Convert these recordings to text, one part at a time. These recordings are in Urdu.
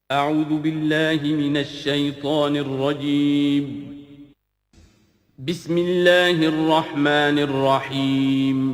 أعوذ بالله من الشيطان الرجيم. بسم الله الرحمن الرحيم.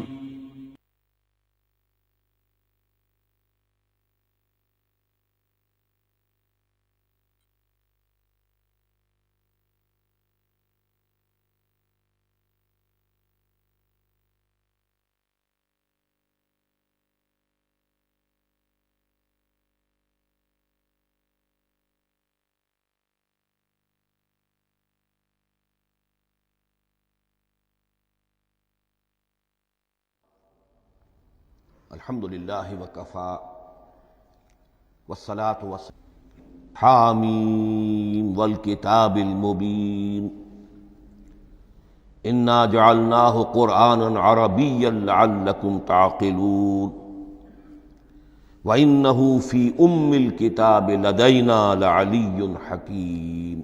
الحمد للہ وکفا والصلاة والسلام حامیم والکتاب المبین انا جعلناہ قرآنا عربیا لعلکم تعقلون وإنہ فی الکتاب لدینا لعلی حکیم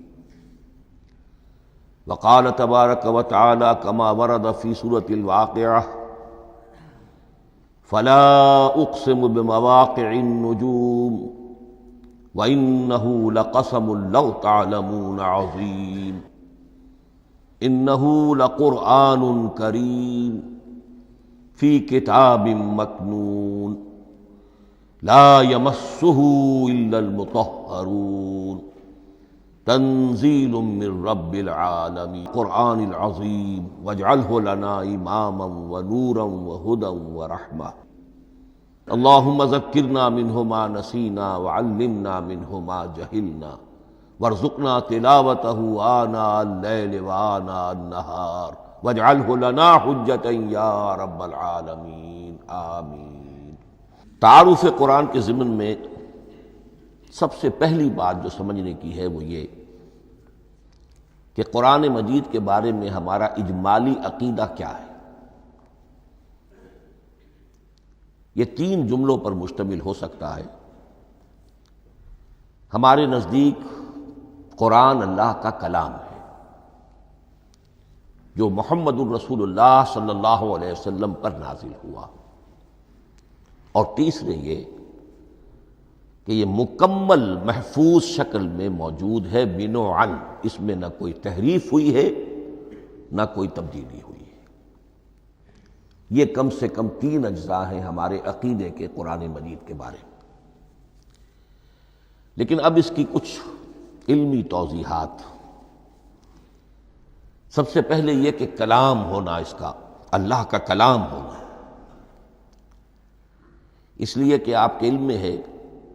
وقال تبارک وتعالی کما ورد فی سورة الواقعہ فلا اقسم بمواقع النجوم وإنه لقسم لو تعلمون عظيم إنه لقرآن كريم في كتاب مكنون لا يمسه إلا المطهرون تنزيل من رب العالمين القرآن العظيم واجعله لنا إماما ونورا وهدى ورحمة اللهم ذكرنا منه ما نسينا وعلمنا منه ما جهلنا وارزقنا تلاوته آناء الليل وآناء النهار واجعله لنا حجة يا رب العالمين آمين۔ تعارف قرآن کے ضمن میں سب سے پہلی بات جو سمجھنے کی ہے وہ یہ کہ قرآن مجید کے بارے میں ہمارا اجمالی عقیدہ کیا ہے۔ یہ تین جملوں پر مشتمل ہو سکتا ہے۔ ہمارے نزدیک قرآن اللہ کا کلام ہے جو محمد الرسول اللہ صلی اللہ علیہ وسلم پر نازل ہوا، اور تیسرے یہ کہ یہ مکمل محفوظ شکل میں موجود ہے بنوعاً، اس میں نہ کوئی تحریف ہوئی ہے نہ کوئی تبدیلی ہوئی ہے۔ یہ کم سے کم تین اجزاء ہیں ہمارے عقیدے کے قرآن مجید کے بارے میں۔ لیکن اب اس کی کچھ علمی توضیحات۔ سب سے پہلے یہ کہ کلام ہونا، اس کا اللہ کا کلام ہونا، اس لیے کہ آپ کے علم میں ہے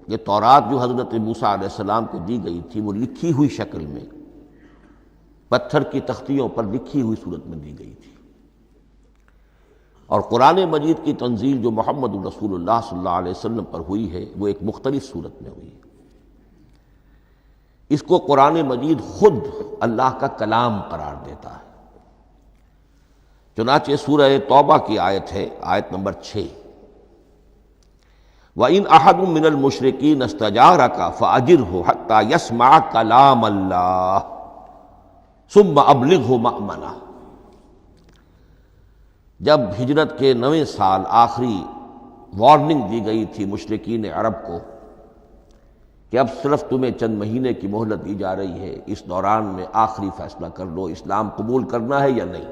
یہ تورات جو حضرت موسیٰ علیہ السلام کو دی گئی تھی وہ لکھی ہوئی شکل میں پتھر کی تختیوں پر لکھی ہوئی صورت میں دی گئی تھی، اور قرآن مجید کی تنزیل جو محمد رسول اللہ صلی اللہ علیہ وسلم پر ہوئی ہے وہ ایک مختلف صورت میں ہوئی ہے۔ اس کو قرآن مجید خود اللہ کا کلام قرار دیتا ہے۔ چنانچہ سورہ توبہ کی آیت ہے، آیت نمبر 6، وَإِنْ أَحَدٌ مِّنَ الْمُشْرِكِينَ اسْتَجَارَكَ فَأَجِرْهُ حَتَّى يَسْمَعَ كَلَامَ اللَّهِ ثُمَّ أَبْلِغْهُ مَأْمَنَهُ۔ جب ہجرت کے 9ویں سال آخری وارننگ دی گئی تھی مشرکین عرب کو کہ اب صرف تمہیں چند مہینے کی مہلت دی جا رہی ہے، اس دوران میں آخری فیصلہ کر لو اسلام قبول کرنا ہے یا نہیں،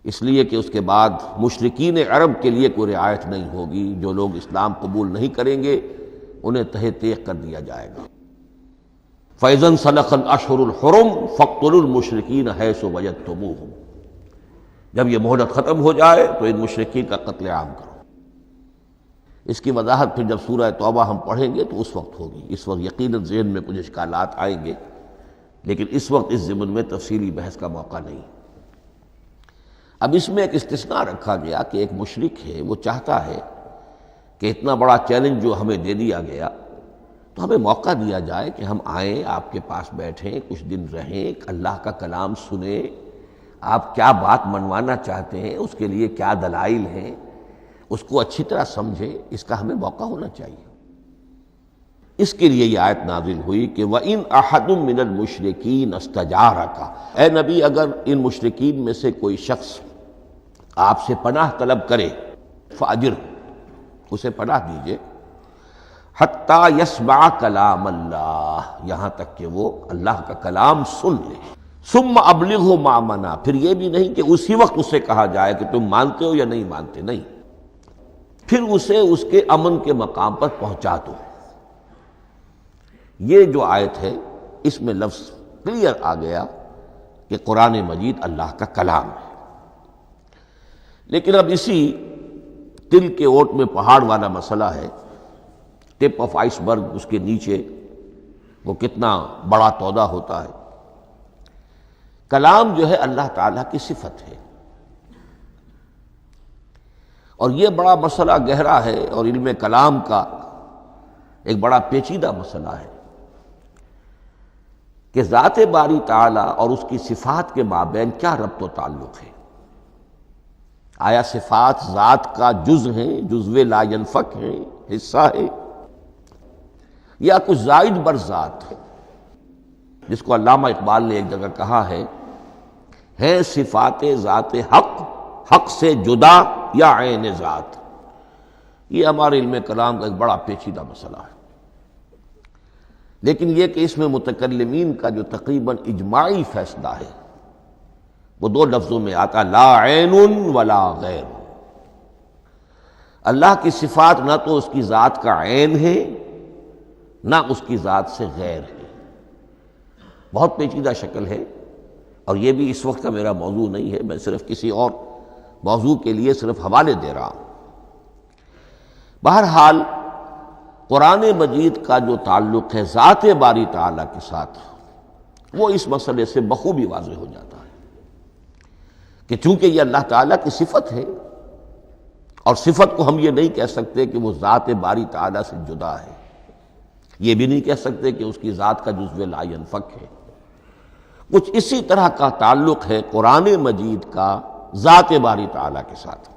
اس لیے کہ اس کے بعد مشرکین عرب کے لیے کوئی رعایت نہیں ہوگی، جو لوگ اسلام قبول نہیں کریں گے انہیں تہہ تیغ کر دیا جائے گا۔ فَإِذَا انْسَلَخَ الْأَشْهُرُ الْحُرُمُ فَاقْتُلُوا الْمُشْرِكِينَ حَيْثُ وَجَدتُّمُوهُمْ۔ جب یہ مہلت ختم ہو جائے تو ان مشرکین کا قتل عام کرو۔ اس کی وضاحت پھر جب سورہ توبہ ہم پڑھیں گے تو اس وقت ہوگی، اس وقت یقیناً ذہن میں کچھ اشکالات آئیں گے، لیکن اس وقت اس ضمن میں تفصیلی بحث کا موقع نہیں۔ اب اس میں ایک استثناء رکھا گیا کہ ایک مشرک ہے وہ چاہتا ہے کہ اتنا بڑا چیلنج جو ہمیں دے دیا گیا تو ہمیں موقع دیا جائے کہ ہم آئیں، آپ کے پاس بیٹھیں، کچھ دن رہیں، اللہ کا کلام سنیں، آپ کیا بات منوانا چاہتے ہیں، اس کے لیے کیا دلائل ہیں، اس کو اچھی طرح سمجھیں، اس کا ہمیں موقع ہونا چاہیے۔ اس کے لیے یہ آیت نازل ہوئی کہ وَإِنْ أَحَدٌ مِّنَ الْمُشْرِكِينَ اسْتَجَارَكَ، اے نبی اگر ان مشرکین میں سے کوئی شخص آپ سے پناہ طلب کرے فاجر، اسے پناہ دیجئے، حتیٰ یسمع کلام اللہ، یہاں تک کہ وہ اللہ کا کلام سن لے۔ ثم ابلغہ مأمنا، پھر یہ بھی نہیں کہ اسی وقت اسے کہا جائے کہ تم مانتے ہو یا نہیں مانتے، نہیں، پھر اسے اس کے امن کے مقام پر پہنچا دو۔ یہ جو آیت ہے اس میں لفظ کلیئر آ گیا کہ قرآن مجید اللہ کا کلام ہے۔ لیکن اب اسی تل کے اوٹ میں پہاڑ والا مسئلہ ہے، ٹپ آف آئس برگ، اس کے نیچے وہ کتنا بڑا تودہ ہوتا ہے۔ کلام جو ہے اللہ تعالیٰ کی صفت ہے، اور یہ بڑا مسئلہ گہرا ہے، اور علم کلام کا ایک بڑا پیچیدہ مسئلہ ہے کہ ذات باری تعالیٰ اور اس کی صفات کے مابین کیا ربط و تعلق ہے۔ آیا صفات ذات کا جز ہیں، جزو لا ینفک ہیں، حصہ ہے، یا کچھ زائد بر ذات، جس کو علامہ اقبال نے ایک جگہ کہا ہے صفات ذات حق، حق سے جدا یا عین ذات۔ یہ ہمارے علم کلام کا ایک بڑا پیچیدہ مسئلہ ہے، لیکن یہ کہ اس میں متکلمین کا جو تقریباً اجماعی فیصلہ ہے وہ دو لفظوں میں آتا، لا عین ولا غیر۔ اللہ کی صفات نہ تو اس کی ذات کا عین ہے نہ اس کی ذات سے غیر ہے۔ بہت پیچیدہ شکل ہے، اور یہ بھی اس وقت کا میرا موضوع نہیں ہے، میں صرف کسی اور موضوع کے لیے صرف حوالے دے رہا ہوں۔ بہرحال قرآن مجید کا جو تعلق ہے ذات باری تعالیٰ کے ساتھ، وہ اس مسئلے سے بخوبی واضح ہو جاتا ہے کہ چونکہ یہ اللہ تعالیٰ کی صفت ہے، اور صفت کو ہم یہ نہیں کہہ سکتے کہ وہ ذات باری تعالیٰ سے جدا ہے، یہ بھی نہیں کہہ سکتے کہ اس کی ذات کا جزو لا ینفک ہے۔ کچھ اسی طرح کا تعلق ہے قرآن مجید کا ذات باری تعالیٰ کے ساتھ،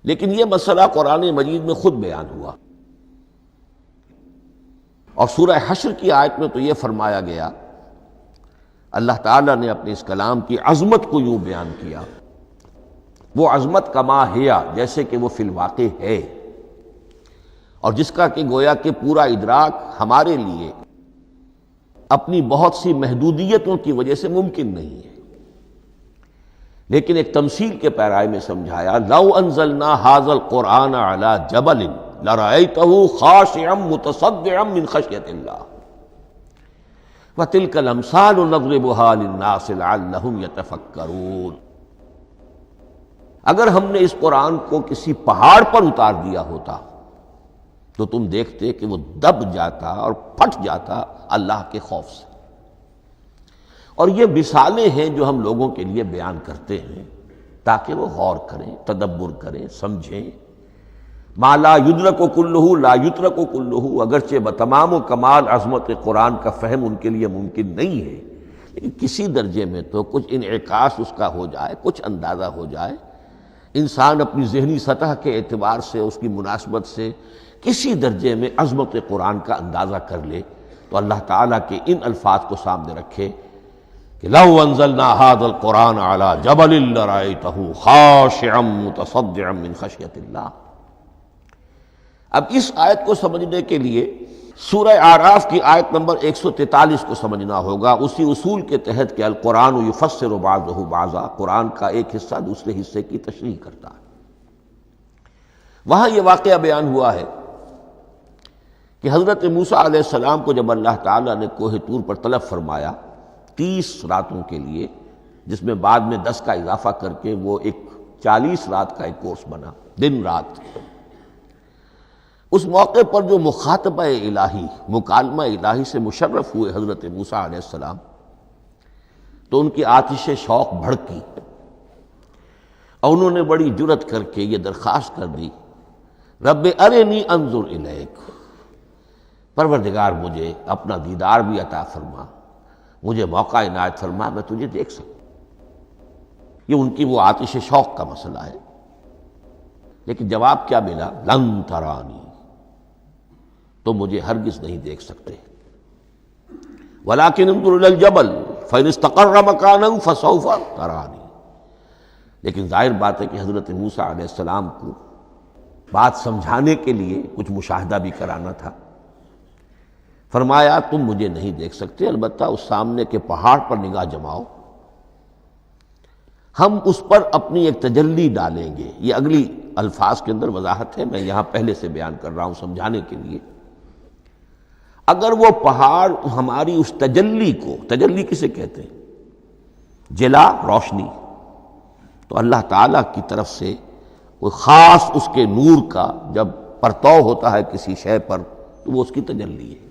لیکن یہ مسئلہ قرآن مجید میں خود بیان ہوا، اور سورہ حشر کی آیت میں تو یہ فرمایا گیا، اللہ تعالیٰ نے اپنے اس کلام کی عظمت کو یوں بیان کیا، وہ عظمت کما ہیا، جیسے کہ وہ فی الواقع ہے، اور جس کا کہ گویا کہ پورا ادراک ہمارے لیے اپنی بہت سی محدودیتوں کی وجہ سے ممکن نہیں ہے۔ لیکن ایک تمثیل کے پیرائے میں سمجھایا، لو انزلنا ھذا القرآن علی جبل لرأیتہ خاشعا متصدعا من خشیۃ اللہ وتلک الامثال نضربها للناس لعلهم یتفکرون۔ اگر ہم نے اس قرآن کو کسی پہاڑ پر اتار دیا ہوتا تو تم دیکھتے کہ وہ دب جاتا اور پھٹ جاتا اللہ کے خوف سے۔ اور یہ مثالیں ہیں جو ہم لوگوں کے لیے بیان کرتے ہیں تاکہ وہ غور کریں، تدبر کریں، سمجھیں۔ ما لا یدرک کلہ لا یترک کلہ، اگرچہ بتمام و کمال عظمت قرآن کا فہم ان کے لیے ممکن نہیں ہے، لیکن کسی درجے میں تو کچھ انعکاس اس کا ہو جائے، کچھ اندازہ ہو جائے، انسان اپنی ذہنی سطح کے اعتبار سے، اس کی مناسبت سے کسی درجے میں عظمت قرآن کا اندازہ کر لے، تو اللہ تعالیٰ کے ان الفاظ کو سامنے رکھے کہ لو انزلنا ھذا القرآن علی جبل لرأیتہ خاشعا متصدعا من خشیۃ اللہ۔ اب اس آیت کو سمجھنے کے لیے سورہ اعراف کی آیت نمبر 143 کو سمجھنا ہوگا، اسی اصول کے تحت کہ القرآن یفسر بعضہ بعضا، قرآن کا ایک حصہ دوسرے حصے کی تشریح کرتا ہے۔ وہاں یہ واقعہ بیان ہوا ہے کہ حضرت موسیٰ علیہ السلام کو جب اللہ تعالیٰ نے کوہ طور پر طلب فرمایا 30 راتوں کے لیے، جس میں بعد میں 10 کا اضافہ کر کے وہ ایک 40 رات کا ایک کورس بنا، دن رات، اس موقع پر جو مخاطبہ الہی، مکالمہ الہی سے مشرف ہوئے حضرت موسیٰ علیہ السلام، تو ان کی آتش شوق بھڑکی، اور انہوں نے بڑی جرأت کر کے یہ درخواست کر دی، رب ارنی انظر الیک، پروردگار مجھے اپنا دیدار بھی عطا فرما، مجھے موقع عنایت فرما، میں تجھے دیکھ سکوں۔ یہ ان کی وہ آتش شوق کا مسئلہ ہے، لیکن جواب کیا ملا؟ لن ترانی، تو مجھے ہرگز نہیں دیکھ سکتے، ولکن انظر الی الجبل فإن استقر مکانہ فسوف ترانی۔ لیکن ظاہر بات ہے کہ حضرت موسیٰ علیہ السلام کو بات سمجھانے کے لیے کچھ مشاہدہ بھی کرانا تھا۔ فرمایا تم مجھے نہیں دیکھ سکتے، البتہ اس سامنے کے پہاڑ پر نگاہ جماؤ، ہم اس پر اپنی ایک تجلی ڈالیں گے۔ یہ اگلی الفاظ کے اندر وضاحت ہے، میں یہاں پہلے سے بیان کر رہا ہوں سمجھانے کے لیے۔ اگر وہ پہاڑ ہماری اس تجلی کو، تجلی کسے کہتے ہیں؟ جلا، روشنی، تو اللہ تعالیٰ کی طرف سے کوئی خاص اس کے نور کا جب پرتو ہوتا ہے کسی شے پر تو وہ اس کی تجلی ہے۔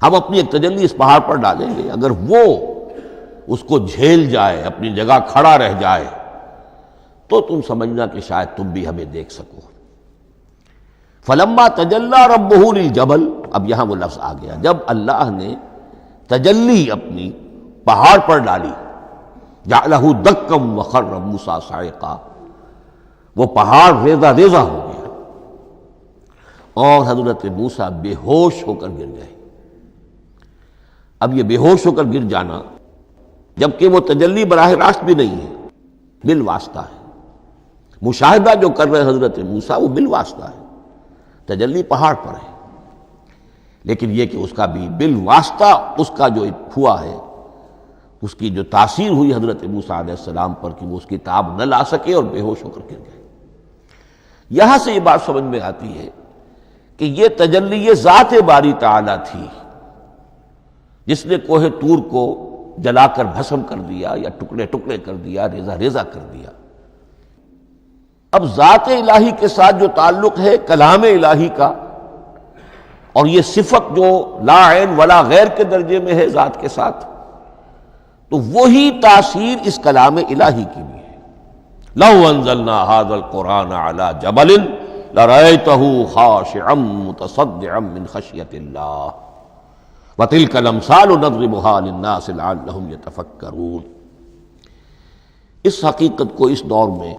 ہم اپنی ایک تجلی اس پہاڑ پر ڈالیں گے، اگر وہ اس کو جھیل جائے، اپنی جگہ کھڑا رہ جائے، تو تم سمجھنا کہ شاید تم بھی ہمیں دیکھ سکو۔ فلما تجلی ربہ للجبل، اب یہاں وہ لفظ آ گیا، جب اللہ نے تجلی اپنی پہاڑ پر ڈالی، جعلہ دکا وخر موسیٰ صعقا، وہ پہاڑ ریزہ ریزہ ہو گیا اور حضرت موسیٰ بے ہوش ہو کر گر گئے۔ اب یہ بے ہوش ہو کر گر جانا، جبکہ وہ تجلی براہ راست بھی نہیں ہے، بالواسطہ ہے۔ مشاہدہ جو کر رہے حضرت موسیٰ وہ بالواسطہ ہے، تجلی پہاڑ پر ہے، لیکن یہ کہ اس کا بھی بالواسطہ اس کا جو ہوا ہے، اس کی جو تاثیر ہوئی حضرت موسیٰ علیہ السلام پر کہ وہ اس کی تاب نہ لا سکے اور بے ہوش ہو کر گر گئے۔ یہاں سے یہ بات سمجھ میں آتی ہے کہ یہ تجلی یہ ذات باری تعالیٰ تھی جس نے کوہ طور کو جلا کر بھسم کر دیا یا ٹکڑے ٹکڑے کر دیا، ریزہ ریزہ کر دیا۔ اب ذات الہی کے ساتھ جو تعلق ہے کلام الہی کا، اور یہ صفت جو لا عین ولا غیر کے درجے میں ہے ذات کے ساتھ، تو وہی تاثیر اس کلام الہی کی بھی ہے۔ لو انزلنا هذا القرآن على جبل لرأيته خاشعا متصدعا من خشية الله وتلك الامثال نضربها للناس لعلهم يتفكرون۔ اس حقیقت کو اس دور میں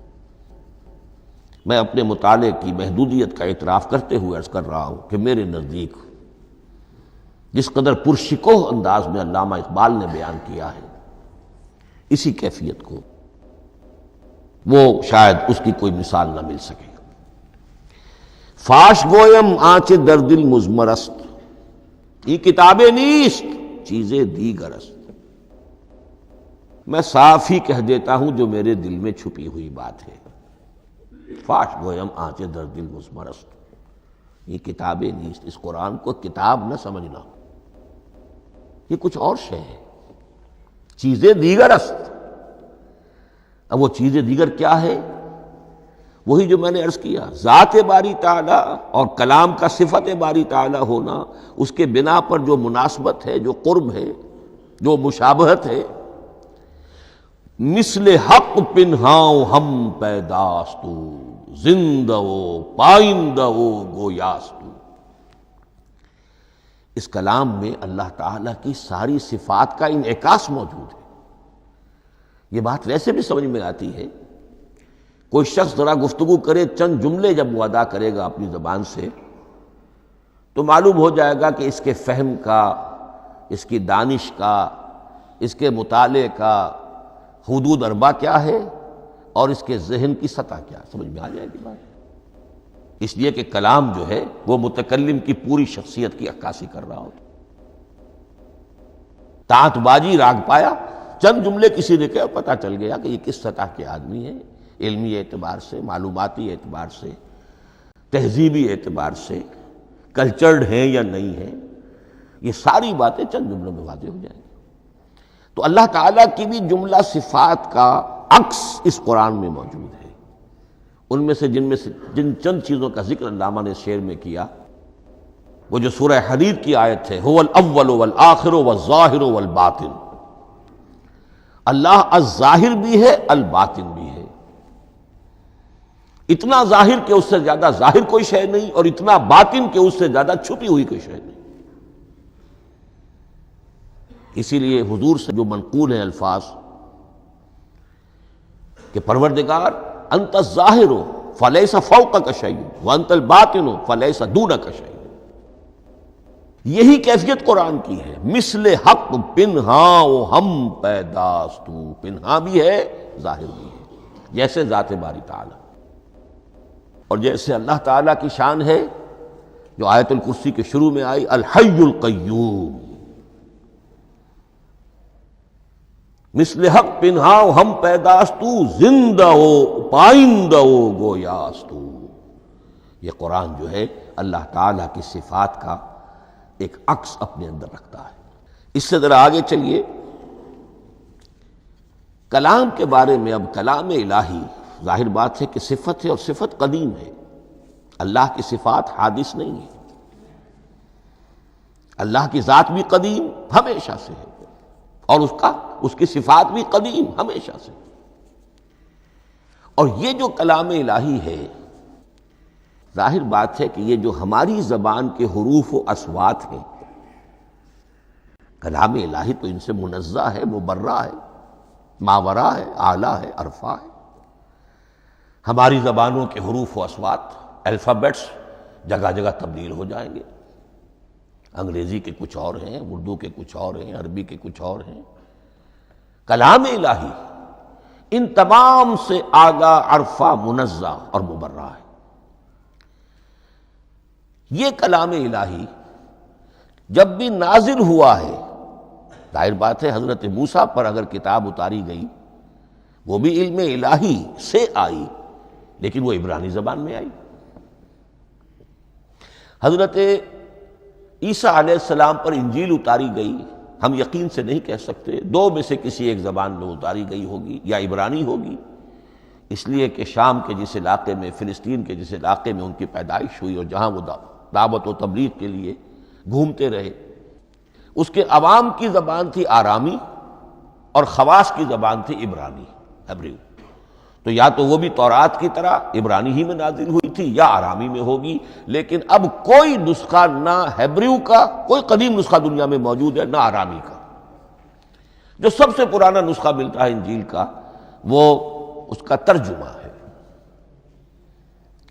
میں اپنے مطالعے کی محدودیت کا اعتراف کرتے ہوئے عرض کر رہا ہوں کہ میرے نزدیک جس قدر پرشکوہ انداز میں علامہ اقبال نے بیان کیا ہے اسی کیفیت کو وہ شاید اس کی کوئی مثال نہ مل سکے۔ فاش گویم آنچ در دل مزمرست، یہ کتابیں نیست چیزیں دیگر است، میں صاف ہی کہہ دیتا ہوں جو میرے دل میں چھپی ہوئی بات ہے۔ فاش گویم آنچ در دل مزمرست، یہ کتابیں نیست، اس قرآن کو کتاب نہ سمجھنا، یہ کچھ اور شے ہے، چیزیں دیگر است۔ اب وہ چیزیں دیگر کیا ہے؟ وہی جو میں نے عرض کیا، ذات باری تعالی اور کلام کا صفت باری تعالی ہونا، اس کے بنا پر جو مناسبت ہے، جو قرب ہے، جو مشابہت ہے۔ مثل حق پنہاؤ ہم پیداستو، زندہ و پائندہ و گویاستو۔ اس کلام میں اللہ تعالیٰ کی ساری صفات کا انعکاس موجود ہے۔ یہ بات ویسے بھی سمجھ میں آتی ہے، کوئی شخص ذرا گفتگو کرے، چند جملے جب وہ ادا کرے گا اپنی زبان سے تو معلوم ہو جائے گا کہ اس کے فہم کا، اس کی دانش کا، اس کے مطالعے کا حدود اربع کیا ہے اور اس کے ذہن کی سطح کیا، سمجھ میں آ جائے گی بات۔ اس لیے کہ کلام جو ہے وہ متکلم کی پوری شخصیت کی عکاسی کر رہا ہوتا۔ تانت بازی راگ پایا، چند جملے کسی نے کہا، پتہ چل گیا کہ یہ کس سطح کے آدمی ہیں، علمی اعتبار سے، معلوماتی اعتبار سے، تہذیبی اعتبار سے، کلچرڈ ہیں یا نہیں ہیں۔ یہ ساری باتیں چند جملوں میں واضح ہو جائیں گی۔ تو اللہ تعالیٰ کی بھی جملہ صفات کا عکس اس قرآن میں موجود ہے۔ ان میں سے جن چند چیزوں کا ذکر علامہ نے شعر میں کیا، وہ جو سورہ حدید کی آیت ہے، هو الاول والآخر والظاہر والباطن، اللہ الظاہر بھی ہے، الباطن بھی ہے، اتنا ظاہر کہ اس سے زیادہ ظاہر کوئی شے نہیں، اور اتنا باطن کہ اس سے زیادہ چھپی ہوئی کوئی شے نہیں۔ اسی لیے حضور سے جو منقول ہیں الفاظ کہ پروردگار انت الظاہر فلیس فوقک شیء وانت الباطن فلیس دونک شیء، یہی کیفیت قرآن کی ہے۔ مثل حق پنہاؤ ہم پیداستو، پنہا بھی ہے ظاہر بھی ہے، جیسے ذات باری تعالی۔ اور جیسے اللہ تعالیٰ کی شان ہے جو آیت الکرسی کے شروع میں آئی، الحی القیوم، مثل حق پنہاؤ ہم پیداستو، زندہ ہو پائندہ ہو گویاستو۔ یہ قرآن جو ہے اللہ تعالیٰ کی صفات کا ایک عکس اپنے اندر رکھتا ہے۔ اس سے ذرا آگے چلیے، کلام کے بارے میں۔ اب کلام الہی ظاہر بات ہے کہ صفت ہے، اور صفت قدیم ہے۔ اللہ کی صفات حادث نہیں ہے، اللہ کی ذات بھی قدیم ہمیشہ سے ہے، اور اس کی صفات بھی قدیم ہمیشہ سے۔ اور یہ جو کلام الہی ہے، ظاہر بات ہے کہ یہ جو ہماری زبان کے حروف و اصوات ہیں، کلام الہی تو ان سے منزہ ہے، مبرہ ہے، ماورا ہے، اعلیٰ ہے، عرفہ ہے۔ ہماری زبانوں کے حروف و اصوات، الفابیٹس جگہ جگہ تبدیل ہو جائیں گے، انگریزی کے کچھ اور ہیں، اردو کے کچھ اور ہیں، عربی کے کچھ اور ہیں۔ کلام الہی ان تمام سے آگاہ، عرفہ، منزہ اور مبرہ ہے۔ یہ کلام الہی جب بھی نازل ہوا ہے، ظاہر بات ہے حضرت موسیٰ پر اگر کتاب اتاری گئی وہ بھی علم الہی سے آئی، لیکن وہ عبرانی زبان میں آئی۔ حضرت عیسیٰ علیہ السلام پر انجیل اتاری گئی، ہم یقین سے نہیں کہہ سکتے، دو میں سے کسی ایک زبان میں اتاری گئی ہوگی، یا عبرانی ہوگی، اس لیے کہ شام کے جس علاقے میں، فلسطین کے جس علاقے میں ان کی پیدائش ہوئی، اور جہاں وہ دعوت و تبلیغ کے لیے گھومتے رہے، اس کے عوام کی زبان تھی آرامی، اور خواص کی زبان تھی عبرانی، ہیبریو۔ تو یا تو وہ بھی تورات کی طرح عبرانی ہی میں نازل ہوئی تھی، یا آرامی میں ہوگی، لیکن اب کوئی نسخہ نہ ہیبریو کا، کوئی قدیم نسخہ دنیا میں موجود ہے، نہ آرامی کا۔ جو سب سے پرانا نسخہ ملتا ہے انجیل کا، وہ اس کا ترجمہ ہے،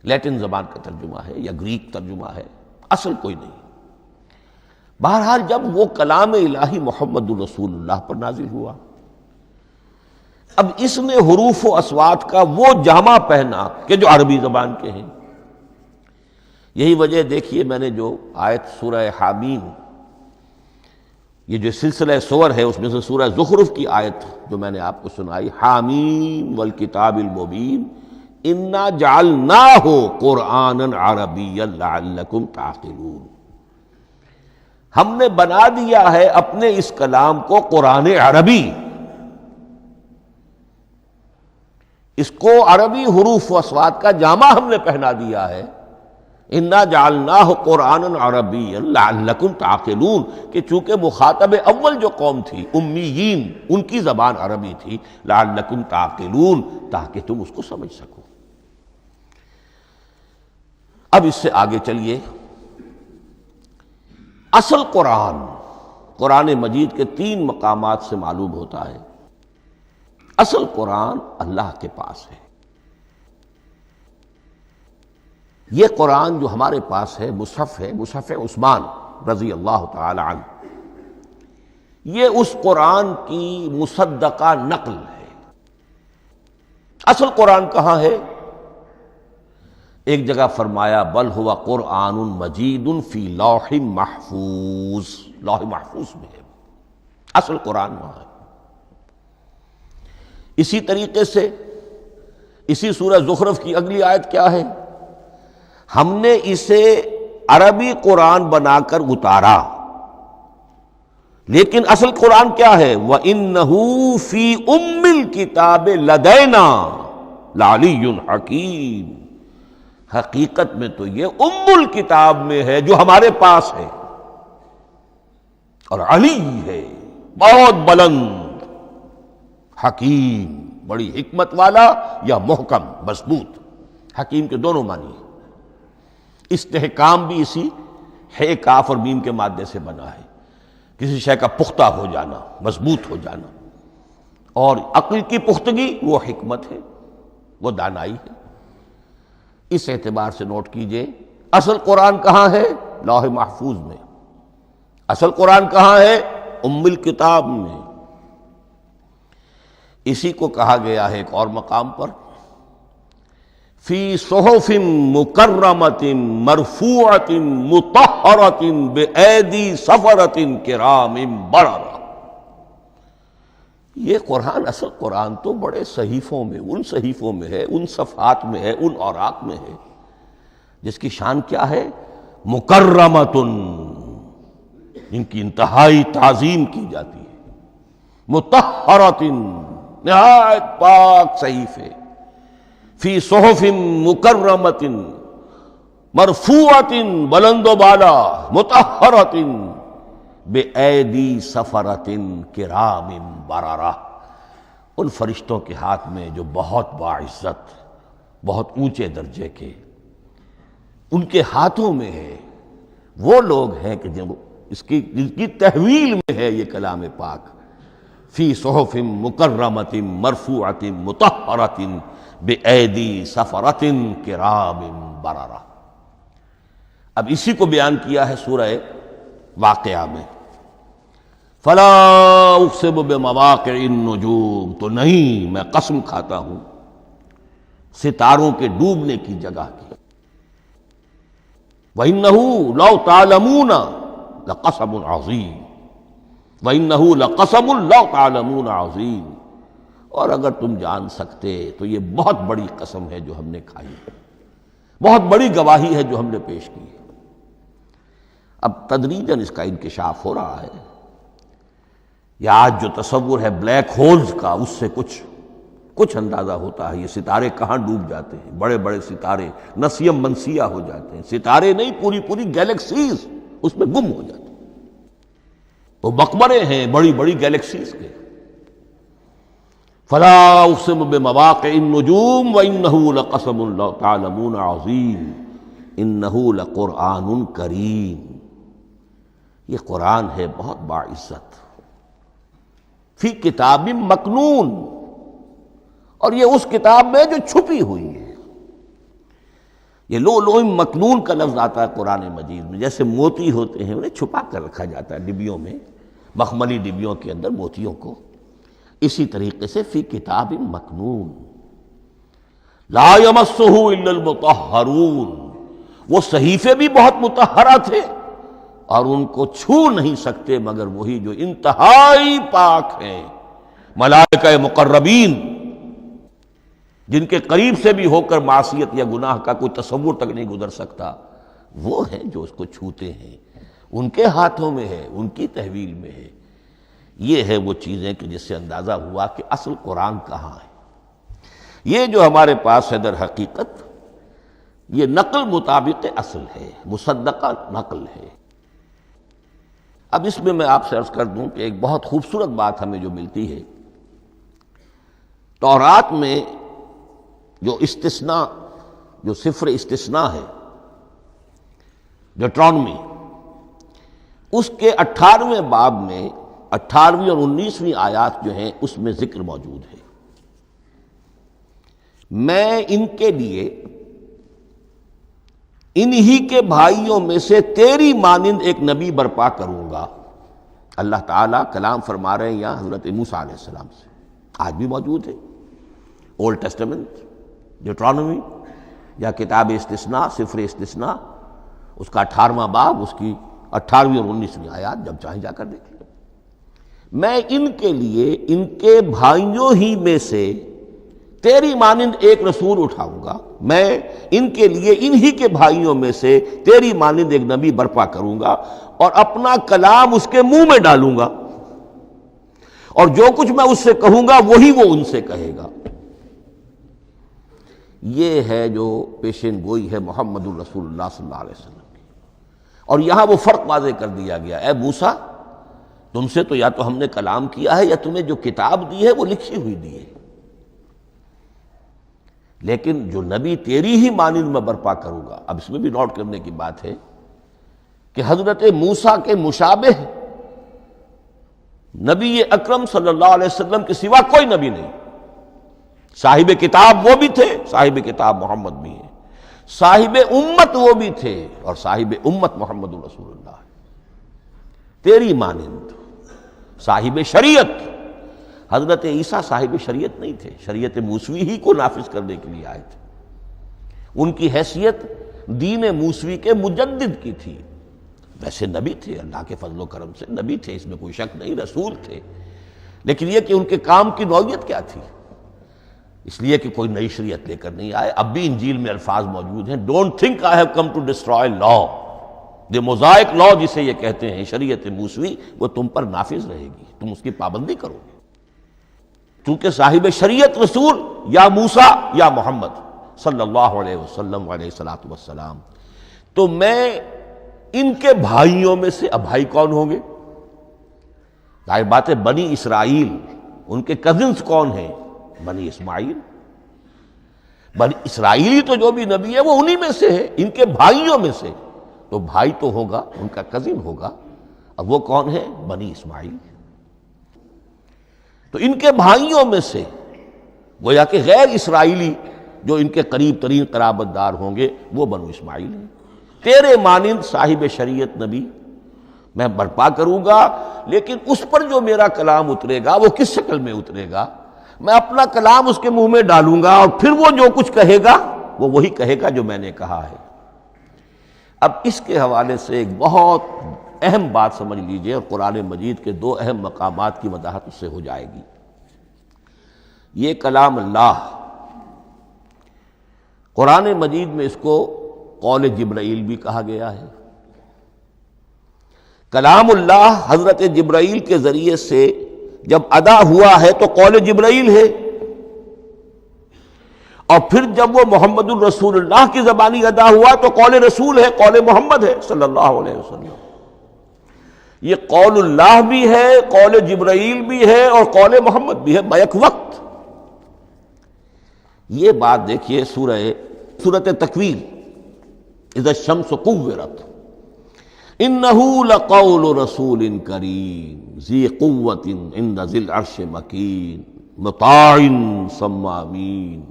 لیٹن زبان کا ترجمہ ہے، یا گریک ترجمہ ہے، اصل کوئی نہیں۔ بہرحال جب وہ کلام الہی محمد الرسول اللہ پر نازل ہوا، اب اس نے حروف و اصوات کا وہ جامہ پہنا کہ جو عربی زبان کے ہیں۔ یہی وجہ دیکھیے، میں نے جو آیت سورہ حامیم، یہ جو سلسلہ سور ہے اس میں سے سورہ زخرف کی آیت جو میں نے آپ کو سنائی، حامیم والکتاب المبین انا جعلناہ قرآنا عربیا لعلکم تعقلون، ہم نے بنا دیا ہے اپنے اس کلام کو قرآن عربی، اس کو عربی حروف و اصوات کا جامہ ہم نے پہنا دیا ہے۔ انا جعلناہ قرآنا عربیا لعلکم تعقلون، کہ چونکہ مخاطب اول جو قوم تھی امیین، ان کی زبان عربی تھی، لعلکم تعقلون، تاکہ تم اس کو سمجھ سکو۔ اب اس سے آگے چلیے، اصل قرآن مجید کے 3 مقامات سے معلوم ہوتا ہے، اصل قرآن اللہ کے پاس ہے۔ یہ قرآن جو ہمارے پاس ہے، مصحف عثمان رضی اللہ تعالی عنہ، یہ اس قرآن کی مصدقہ نقل ہے۔ اصل قرآن کہاں ہے؟ ایک جگہ فرمایا بل ہوا قرآن مجید فی لوح محفوظ، لوح محفوظ میں ہے، اصل قرآن وہاں ہے۔ اسی طریقے سے اسی سورہ زخرف کی اگلی آیت کیا ہے؟ ہم نے اسے عربی قرآن بنا کر اتارا، لیکن اصل قرآن کیا ہے؟ وَإِنَّهُ فِي أُمِّ الْكِتَابِ لَدَيْنَا لَعَلِيٌّ حَكِيمٌ، حقیقت میں تو یہ ام الکتاب میں ہے جو ہمارے پاس ہے، اور علی ہے، بہت بلند، حکیم، بڑی حکمت والا، یا محکم، مضبوط۔ حکیم کے دونوں معنی ہیں۔ استحکام بھی اسی ہے کاف اور میم کے مادے سے بنا ہے، کسی شے کا پختہ ہو جانا، مضبوط ہو جانا، اور عقل کی پختگی وہ حکمت ہے، وہ دانائی ہے۔ اس اعتبار سے نوٹ کیجئے، اصل قرآن کہاں ہے؟ لوح محفوظ میں۔ اصل قرآن کہاں ہے؟ ام الکتاب میں۔ اسی کو کہا گیا ہے ایک اور مقام پر فی صحف مکرمۃ مرفوعۃ مطہرۃ بایدی سفرۃ کرام بررہ۔ یہ قرآن، اصل قرآن تو بڑے صحیفوں میں، ان صحیفوں میں ہے، ان صفحات میں ہے، ان اوراق میں ہے، جس کی شان کیا ہے؟ مکرمۃ، جن کی انتہائی تعظیم کی جاتی ہے، مطہرۃ، نہایت پاک صحیفے، فی صحف مکرمۃ مرفوعۃ، بلند و بالا، مطہرۃ بایدی سفرۃ کرام بررہ، ان فرشتوں کے ہاتھ میں جو بہت باعزت، بہت اونچے درجے کے، ان کے ہاتھوں میں ہے۔ وہ لوگ ہیں کہ جن کی تحویل میں ہے یہ کلام پاک، فی صحف مکرمۃ مرفوعۃ مطہرۃ بایدی سفرۃ کرام بررہ۔ اب اسی کو بیان کیا ہے سورہ واقعہ میں، فلا اقسم بمواقع النجوم، تو نہیں، میں قسم کھاتا ہوں ستاروں کے ڈوبنے کی جگہ کی۔ وَإِنَّهُ لَوْ تَعْلَمُونَ لَقَسَمٌ عَظِيمٌ، وَإِنَّهُ لَقَسَمٌ لَوْ تَعْلَمُونَ عَظِيمٌ، اور اگر تم جان سکتے تو یہ بہت بڑی قسم ہے جو ہم نے کھائی ہے، بہت بڑی گواہی ہے جو ہم نے پیش کی ہے۔ اب تدریجاً اس کا انکشاف ہو رہا ہے۔ یہ آج جو تصور ہے بلیک ہولز کا، اس سے کچھ اندازہ ہوتا ہے یہ ستارے کہاں ڈوب جاتے ہیں، بڑے بڑے ستارے نسیم منسیہ ہو جاتے ہیں، ستارے نہیں، پوری گیلیکسیز اس میں گم ہو جاتے ہیں، وہ مقبرے ہیں بڑی بڑی گیلیکسیز کے۔ فلا اقسم بمواقع النجوم وانہ لقسم لو تعلمون عظیم انہ لقرآن کریم، یہ قرآن ہے بہت باعزت، فی کتاب مکنون، اور یہ اس کتاب میں جو چھپی ہوئی ہے۔ یہ لؤلؤ مکنون کا لفظ آتا ہے قرآن مجید میں، جیسے موتی ہوتے ہیں انہیں چھپا کر رکھا جاتا ہے ڈبیوں میں، مخملی ڈبیوں کے اندر موتیوں کو، اسی طریقے سے فی کتاب مکنون، لا یمسہ الا المطہرون، وہ صحیفے بھی بہت مطہرہ تھے اور ان کو چھو نہیں سکتے مگر وہی جو انتہائی پاک ہیں، ملائکہ مقربین، جن کے قریب سے بھی ہو کر معصیت یا گناہ کا کوئی تصور تک نہیں گزر سکتا، وہ ہیں جو اس کو چھوتے ہیں، ان کے ہاتھوں میں ہے، ان کی تحویل میں ہے۔ یہ ہے وہ چیزیں کہ جس سے اندازہ ہوا کہ اصل قرآن کہاں ہے۔ یہ جو ہمارے پاس ہے در حقیقت یہ نقل مطابق اصل ہے، مصدقہ نقل ہے۔ اب اس میں آپ سے عرض کر دوں کہ ایک بہت خوبصورت بات ہمیں جو ملتی ہے، تورات میں جو استثناء، جو صفر استثناء ہے، ڈیوٹرانومی، اس کے 18ویں باب میں 18ویں اور 19ویں آیات جو ہیں اس میں ذکر موجود ہے، میں ان کے لیے انہی کے بھائیوں میں سے تیری مانند ایک نبی برپا کروں گا۔ اللہ تعالیٰ کلام فرما رہے ہیں یہاں حضرت موسیٰ علیہ السلام سے، آج بھی موجود ہے، اولڈ ٹیسٹمنٹ، ڈیوٹرانومی یا کتاب استثناء، صفر استثناء، اس کا 18واں باب، اس کی 18ویں اور 19ویں آیات، جب چاہیں جا کر دیکھ لیں۔ میں ان کے لیے ان کے بھائیوں ہی میں سے تیری مانند ایک رسول اٹھاؤں گا، میں ان کے لیے انہی کے بھائیوں میں سے تیری مانند ایک نبی برپا کروں گا اور اپنا کلام اس کے منہ میں ڈالوں گا، اور جو کچھ میں اس سے کہوں گا وہی وہ ان سے کہے گا۔ یہ ہے جو پیشین گوئی ہے محمد الرسول اللہ صلی اللہ علیہ وسلم کی، اور یہاں وہ فرق واضح کر دیا گیا، اے موسیٰ تم سے تو یا تو ہم نے کلام کیا ہے یا تمہیں جو کتاب دی ہے وہ لکھی ہوئی دی ہے، لیکن جو نبی تیری ہی مانند میں برپا کروں گا۔ اب اس میں بھی نوٹ کرنے کی بات ہے کہ حضرت موسیٰ کے مشابہ نبی اکرم صلی اللہ علیہ وسلم کے سوا کوئی نبی نہیں۔ صاحب کتاب وہ بھی تھے، صاحب کتاب محمد بھی ہیں، صاحب امت وہ بھی تھے، اور صاحب امت محمد رسول اللہ ہے، تیری مانند صاحب شریعت۔ حضرت عیسیٰ صاحب شریعت نہیں تھے، شریعت موسوی ہی کو نافذ کرنے کے لیے آئے تھے، ان کی حیثیت دین موسوی کے مجدد کی تھی. ویسے نبی تھے، اللہ کے فضل و کرم سے نبی تھے، اس میں کوئی شک نہیں، رسول تھے، لیکن یہ کہ ان کے کام کی نوعیت کیا تھی. اس لیے کہ کوئی نئی شریعت لے کر نہیں آئے. اب بھی انجیل میں الفاظ موجود ہیں، don't think I have come to destroy law. The Mosaic law جسے یہ کہتے ہیں، شریعت موسوی، وہ تم پر نافذ رہے گی، تم اس کی پابندی کرو گے. چونکہ صاحب شریعت رسول یا موسیٰ یا محمد صلی اللہ علیہ وسلم علیہ الصلوۃ والسلام، تو میں ان کے بھائیوں میں سے، اب بھائی کون ہوں گے؟ ظاہر بات ہے بنی اسرائیل، ان کے کزنز کون ہیں؟ بنی اسماعیل. بنی اسرائیلی تو جو بھی نبی ہے وہ انہی میں سے ہے، ان کے بھائیوں میں سے. تو بھائی تو ہوگا، ان کا کزن ہوگا. اب وہ کون ہے؟ بنی اسماعیل. تو ان کے بھائیوں میں سے گویا کہ غیر اسرائیلی جو ان کے قریب ترین قرابت دار ہوں گے وہ بنو اسماعیل ہیں. تیرے مانند صاحب شریعت نبی میں برپا کروں گا، لیکن اس پر جو میرا کلام اترے گا وہ کس شکل میں اترے گا؟ میں اپنا کلام اس کے منہ میں ڈالوں گا، اور پھر وہ جو کچھ کہے گا وہ وہی کہے گا جو میں نے کہا ہے. اب اس کے حوالے سے ایک بہت اہم بات سمجھ لیجئے، اور قرآن مجید کے دو اہم مقامات کی وضاحت اس سے ہو جائے گی. یہ کلام اللہ، قرآن مجید میں اس کو قول جبرائیل بھی کہا گیا ہے. کلام اللہ حضرت جبرائیل کے ذریعے سے جب ادا ہوا ہے تو قول جبرائیل ہے، اور پھر جب وہ محمد الرسول اللہ کی زبانی ادا ہوا تو قول رسول ہے، قول محمد ہے صلی اللہ علیہ وسلم. یہ قول اللہ بھی ہے، قول جبرائیل بھی ہے، اور قول محمد بھی ہے بیک وقت. یہ بات دیکھیے سورۃ تکویر، اذا الشمس کورت، انہ لقول رسول کریم ذی قوت عند ذی العرش مکین مطاع ثم امین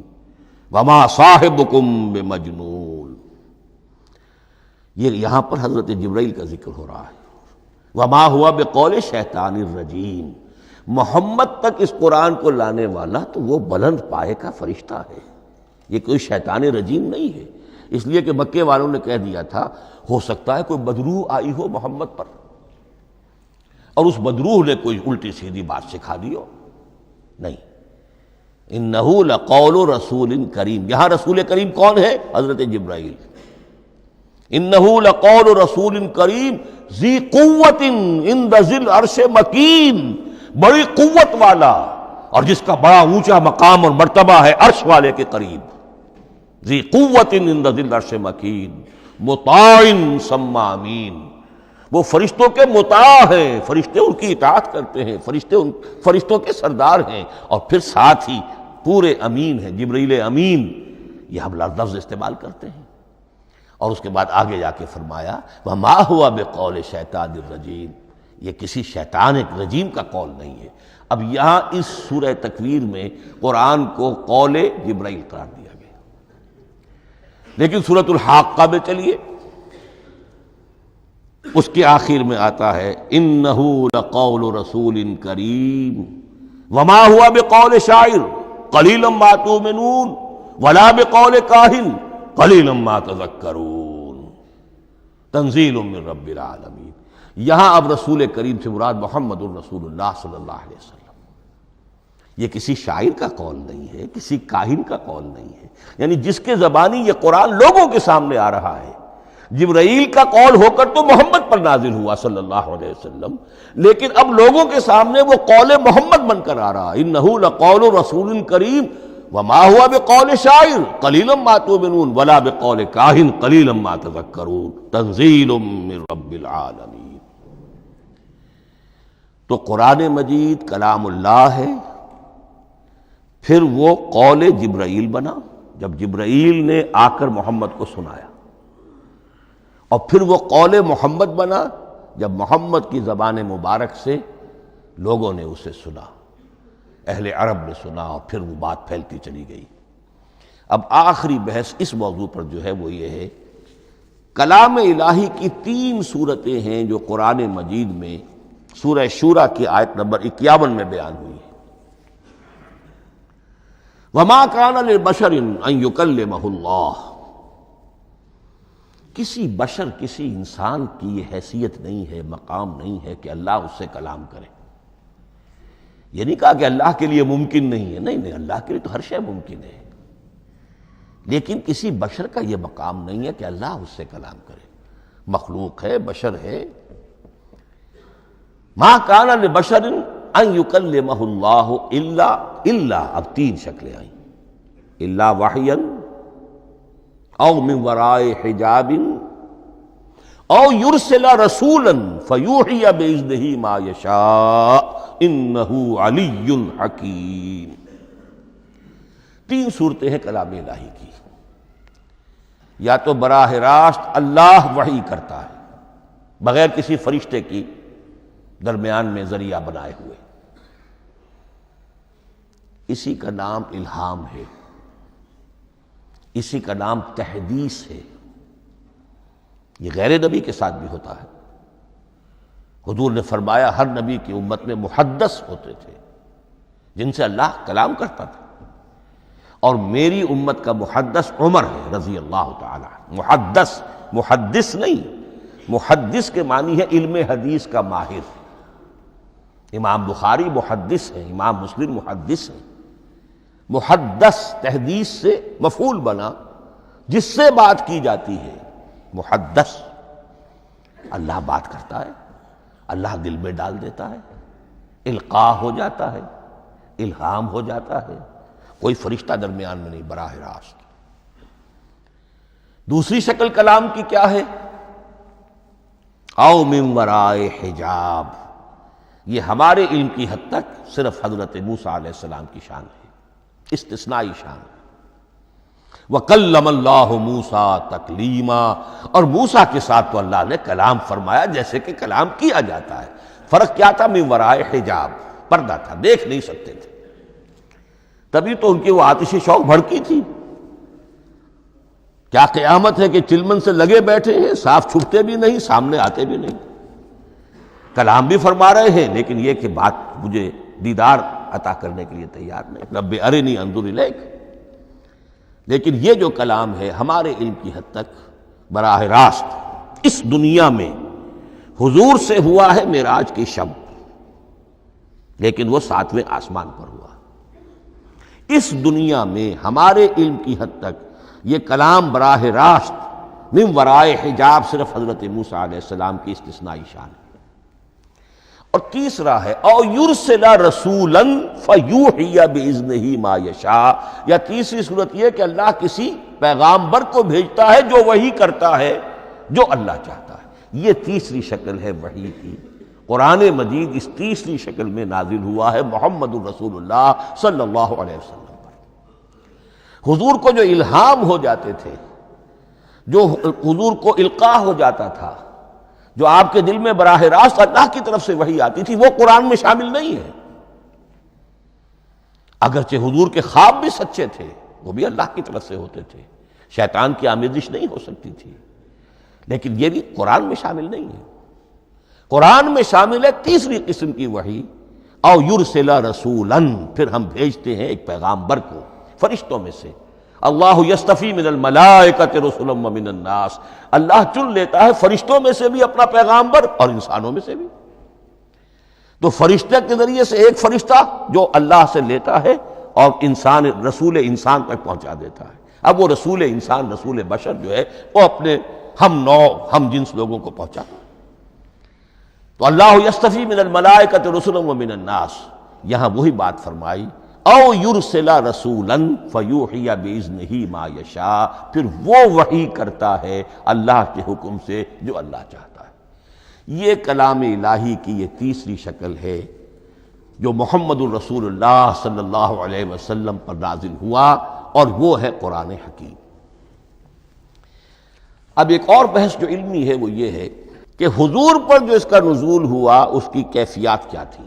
وما صاحبکم بمجنون. یہ یہاں پر حضرت جبرائیل کا ذکر ہو رہا ہے. وما ہوا بقول شیطان الرجیم، محمد تک اس قرآن کو لانے والا تو وہ بلند پائے کا فرشتہ ہے، یہ کوئی شیطان رجیم نہیں ہے. اس لیے کہ مکے والوں نے کہہ دیا تھا ہو سکتا ہے کوئی بدروح آئی ہو محمد پر، اور اس بدروح نے کوئی الٹی سیدھی بات سکھا دی ہو. نہیں، انہ لقول رسول کریم. یہاں رسول کریم کون ہے؟ حضرت جبرائیل. انہ لقول رسول کریم ذی قوت عند ذی العرش مکین، بڑی قوت والا اور جس کا بڑا اونچا مقام اور مرتبہ ہے عرش والے کے قریب. ذی قوت عند ذی العرش مکین مطاع ثم امین. وہ فرشتوں کے مطاع ہیں، فرشتے ان کی اطاعت کرتے ہیں، فرشتوں کے سردار ہیں، اور پھر ساتھ ہی پورے امین ہیں. جبرائیل امین یہ ہم لفظ استعمال کرتے ہیں. اور اس کے بعد آگے جا کے فرمایا وما ہوا بقول شیطان الرجیم، یہ کسی شیطان رجیم کا قول نہیں ہے. اب یہاں اس سورہ تکویر میں قرآن کو قول جبرائیل قرار دیا گیا. لیکن سورۃ الحاقہ میں چلیے، اس کے آخر میں آتا ہے انہ لقول رسول کریم وما ہوا بقول شاعر قلیلا ما تؤمنون ولا بقول کاہن قلیلا ما تذکرون تنزیل من رب العالمین. یہاں اب رسول کریم سے مراد محمد الرسول اللہ صلی اللہ علیہ وسلم. یہ کسی شاعر کا قول نہیں ہے، کسی کاہن کا قول نہیں ہے، یعنی جس کے زبانی یہ قرآن لوگوں کے سامنے آ رہا ہے. جبرائیل کا قول ہو کر تو محمد پر نازل ہوا صلی اللہ علیہ وسلم، لیکن اب لوگوں کے سامنے وہ قول محمد بن کر آ رہا. انہ لقول رسول کریم وما ہوا بقول شاعر قلیلا ما تؤمنون ولا بقول کاہن قلیلا ما تذکرون تنزیل من رب العالمین. تو قرآن مجید کلام اللہ ہے، پھر وہ قول جبرائیل بنا جب جبرائیل نے آ کر محمد کو سنایا، اور پھر وہ قول محمد بنا جب محمد کی زبان مبارک سے لوگوں نے اسے سنا، اہل عرب نے سنا، اور پھر وہ بات پھیلتی چلی گئی. اب آخری بحث اس موضوع پر جو ہے وہ یہ ہے، کلام الہی کی 3 صورتیں ہیں جو قرآن مجید میں سورہ شورى کی آیت نمبر 51 میں بیان ہوئی ہے. وما كان لبشر ان يكلمه اللہ کسی بشر، کسی انسان کی یہ حیثیت نہیں ہے، مقام نہیں ہے کہ اللہ اس سے کلام کرے۔ یہ نہیں کہا کہ اللہ کے لیے ممکن نہیں ہے، نہیں، اللہ کے لیے تو ہر شے ممکن ہے، لیکن کسی بشر کا یہ مقام نہیں ہے کہ اللہ اس سے کلام کرے۔ مخلوق ہے، بشر ہے۔ ما کان لبشر ان یکلمہ اللہ الا اب تین شکلیں آئیں، الا وحیا او من وراء حجاب او یرسل رسولا فیوحی باذنہ ما یشاء انہ علی حکیم۔ تین صورتیں ہیں کلام الہی کی۔ یا تو براہ راست اللہ وحی کرتا ہے بغیر کسی فرشتے کی درمیان میں ذریعہ بنائے ہوئے، اسی کا نام الہام ہے، اسی کا نام تحدیث ہے۔ یہ غیر نبی کے ساتھ بھی ہوتا ہے۔ حضور نے فرمایا ہر نبی کی امت میں محدث ہوتے تھے جن سے اللہ کلام کرتا تھا، اور میری امت کا محدث عمر ہے رضی اللہ تعالی عنہ۔ محدث، محدث نہیں، محدث کے معنی ہے علم حدیث کا ماہر۔ امام بخاری محدث ہیں، امام مسلم محدث ہیں۔ محدث تحدیث سے مفعول بنا، جس سے بات کی جاتی ہے، محدث۔ اللہ بات کرتا ہے، اللہ دل میں ڈال دیتا ہے، القاء ہو جاتا ہے، الہام ہو جاتا ہے، کوئی فرشتہ درمیان میں نہیں، براہ راست۔ دوسری شکل کلام کی کیا ہے؟ او من وراء حجاب۔ یہ ہمارے علم کی حد تک صرف حضرت موسیٰ علیہ السلام کی شان ہے، استثنائی شان ہے۔ وَكَلَّمَ اللَّهُ مُوسَىٰ تَكْلِيمًا، اور موسیٰ کے ساتھ تو اللہ نے کلام فرمایا جیسے کہ کلام کیا جاتا ہے۔ فرق کیا تھا؟ من وراء حجاب، پردہ تھا، دیکھ نہیں سکتے تھے۔ تبھی تو ان کی وہ آتش شوق بھڑکی تھی۔ کیا قیامت ہے کہ چلمن سے لگے بیٹھے ہیں، صاف چھپتے بھی نہیں، سامنے آتے بھی نہیں، کلام بھی فرما رہے ہیں، لیکن یہ کہ بات مجھے دیدار عطا کرنے کے لیے تیار نہیں، رب ارنی انظر الیک۔ لیکن یہ جو کلام ہے ہمارے علم کی حد تک براہ راست اس دنیا میں حضور سے ہوا ہے معراج کی شب، لیکن وہ 7ویں آسمان پر ہوا۔ اس دنیا میں ہمارے علم کی حد تک یہ کلام براہ راست من ورائے حجاب صرف حضرت موسیٰ علیہ السلام کی استثنائی شان ہے۔ اور تیسرا ہے او یرسل رسولا فیوحی باذنہ ما یشاء، یا تیسری صورت یہ کہ اللہ کسی پیغامبر کو بھیجتا ہے جو وحی کرتا ہے جو اللہ چاہتا ہے۔ یہ تیسری شکل ہے وحی کی۔ قرآن مجید اس تیسری شکل میں نازل ہوا ہے محمد الرسول اللہ صلی اللہ علیہ وسلم پر۔ حضور کو جو الہام ہو جاتے تھے، جو حضور کو القاء ہو جاتا تھا، جو آپ کے دل میں براہ راست اللہ کی طرف سے وحی آتی تھی، وہ قرآن میں شامل نہیں ہے۔ اگرچہ حضور کے خواب بھی سچے تھے، وہ بھی اللہ کی طرف سے ہوتے تھے، شیطان کی آمیزش نہیں ہو سکتی تھی، لیکن یہ بھی قرآن میں شامل نہیں ہے۔ قرآن میں شامل ہے تیسری قسم کی وحی، او یرسل رسولا، پھر ہم بھیجتے ہیں ایک پیغامبر کو فرشتوں میں سے۔ اللہ یستفی من الملائکۃ رسلا ومن الناس، اللہ چن لیتا ہے فرشتوں میں سے بھی اپنا پیغامبر اور انسانوں میں سے بھی۔ تو فرشتے کے ذریعے سے ایک فرشتہ جو اللہ سے لیتا ہے اور انسان، رسول انسان تک پہنچا دیتا ہے۔ اب وہ رسول انسان، رسول بشر جو ہے وہ اپنے ہم نوع، ہم جنس لوگوں کو پہنچا۔ تو اللہ یستفی من الملائکۃ رسلا ومن الناس، یہاں وہی بات فرمائی او یرسل رسولا فیوحی باذنہ ما یشاء، پھر وہ وحی کرتا ہے اللہ کے حکم سے جو اللہ چاہتا ہے۔ یہ کلام الہی کی یہ تیسری شکل ہے جو محمد الرسول اللہ صلی اللہ علیہ وسلم پر نازل ہوا، اور وہ ہے قرآن حکیم۔ اب ایک اور بحث جو علمی ہے وہ یہ ہے کہ حضور پر جو اس کا نزول ہوا اس کی کیفیات کیا تھی۔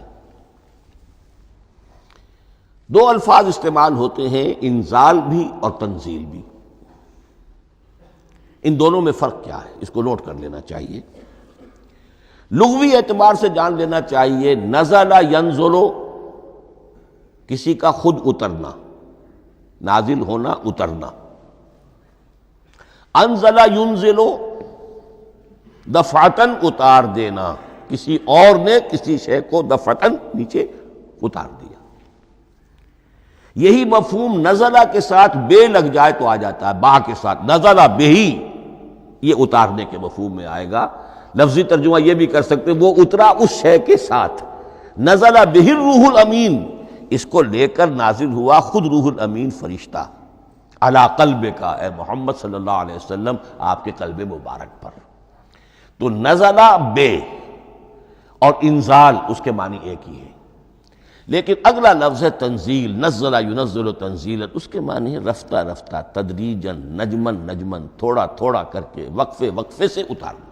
دو الفاظ استعمال ہوتے ہیں، انزال بھی اور تنزیل بھی۔ ان دونوں میں فرق کیا ہے اس کو نوٹ کر لینا چاہیے۔ لغوی اعتبار سے جان لینا چاہیے، نزل ینزل کسی کا خود اترنا، نازل ہونا، اترنا۔ انزل ینزل دفعتن اتار دینا، کسی اور نے کسی شے کو دفعتن نیچے اتار دیا۔ یہی مفہوم نزلہ کے ساتھ بے لگ جائے تو آ جاتا ہے، با کے ساتھ نزلہ بہی، یہ اتارنے کے مفہوم میں آئے گا۔ لفظی ترجمہ یہ بھی کر سکتے وہ اترا اس شے کے ساتھ، نزل بہ الروح الامین، اس کو لے کر نازل ہوا خود روح الامین فرشتہ علی قلبک، اے محمد صلی اللہ علیہ وسلم آپ کے قلب مبارک پر۔ تو نزل بے اور انزال اس کے معنی ایک ہی ہے، لیکن اگلا لفظ ہے تنزیل، نزل ینزل تنزیلا، اس کے معنی ہے رفتہ رفتہ، تدریجاً، نجمن نجمن، تھوڑا تھوڑا کر کے، وقفے وقفے سے اتارنا۔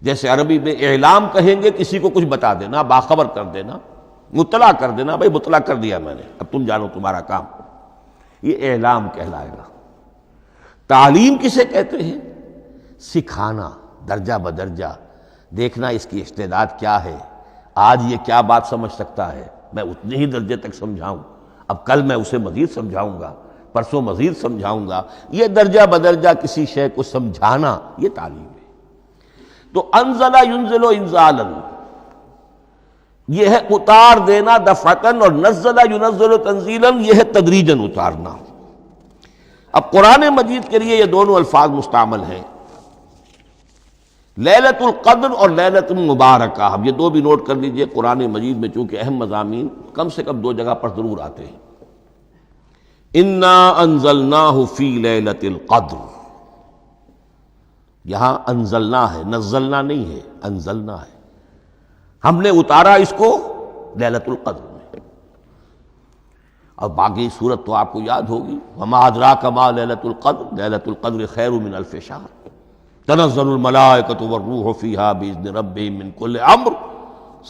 جیسے عربی میں اعلام کہیں گے کسی کو کچھ بتا دینا، باخبر کر دینا، مطلع کر دینا، بھائی مطلع کر دیا میں نے، اب تم جانو تمہارا کام، یہ اعلام کہلائے گا۔ تعلیم کسے کہتے ہیں؟ سکھانا، درجہ بدرجہ، دیکھنا اس کی استعداد کیا ہے، آج یہ کیا بات سمجھ سکتا ہے، میں اتنے ہی درجے تک سمجھاؤں، اب کل میں اسے مزید سمجھاؤں گا، پرسوں مزید سمجھاؤں گا، یہ درجہ بدرجہ کسی شے کو سمجھانا، یہ تعلیم ہے۔ تو انزل ینزل انزالا، یہ ہے اتار دینا دفعتاً، اور نزل ینزل تنزیلا، یہ ہے تدریجاً اتارنا۔ اب قرآن مجید کے لیے یہ دونوں الفاظ مستعمل ہیں، لیلۃ القدر اور لیلۃ المبارکہ، اب یہ دو بھی نوٹ کر لیجئے، قرآن مجید میں چونکہ اہم مضامین کم سے کم دو جگہ پر ضرور آتے ہیں۔ انا انزلناہ فی لیلۃ القدر، یہاں انزلنا ہے، نزلنا نہیں ہے، انزلنا ہے، ہم نے اتارا اس کو لیلۃ القدر میں۔ اور باقی صورت تو آپ کو یاد ہوگی، وما ادراک ما لیلۃ القدر، لیلۃ القدر خیر من الف شہر، تنزل الملائکۃ والروح فیہا باذن ربہم من کل امر،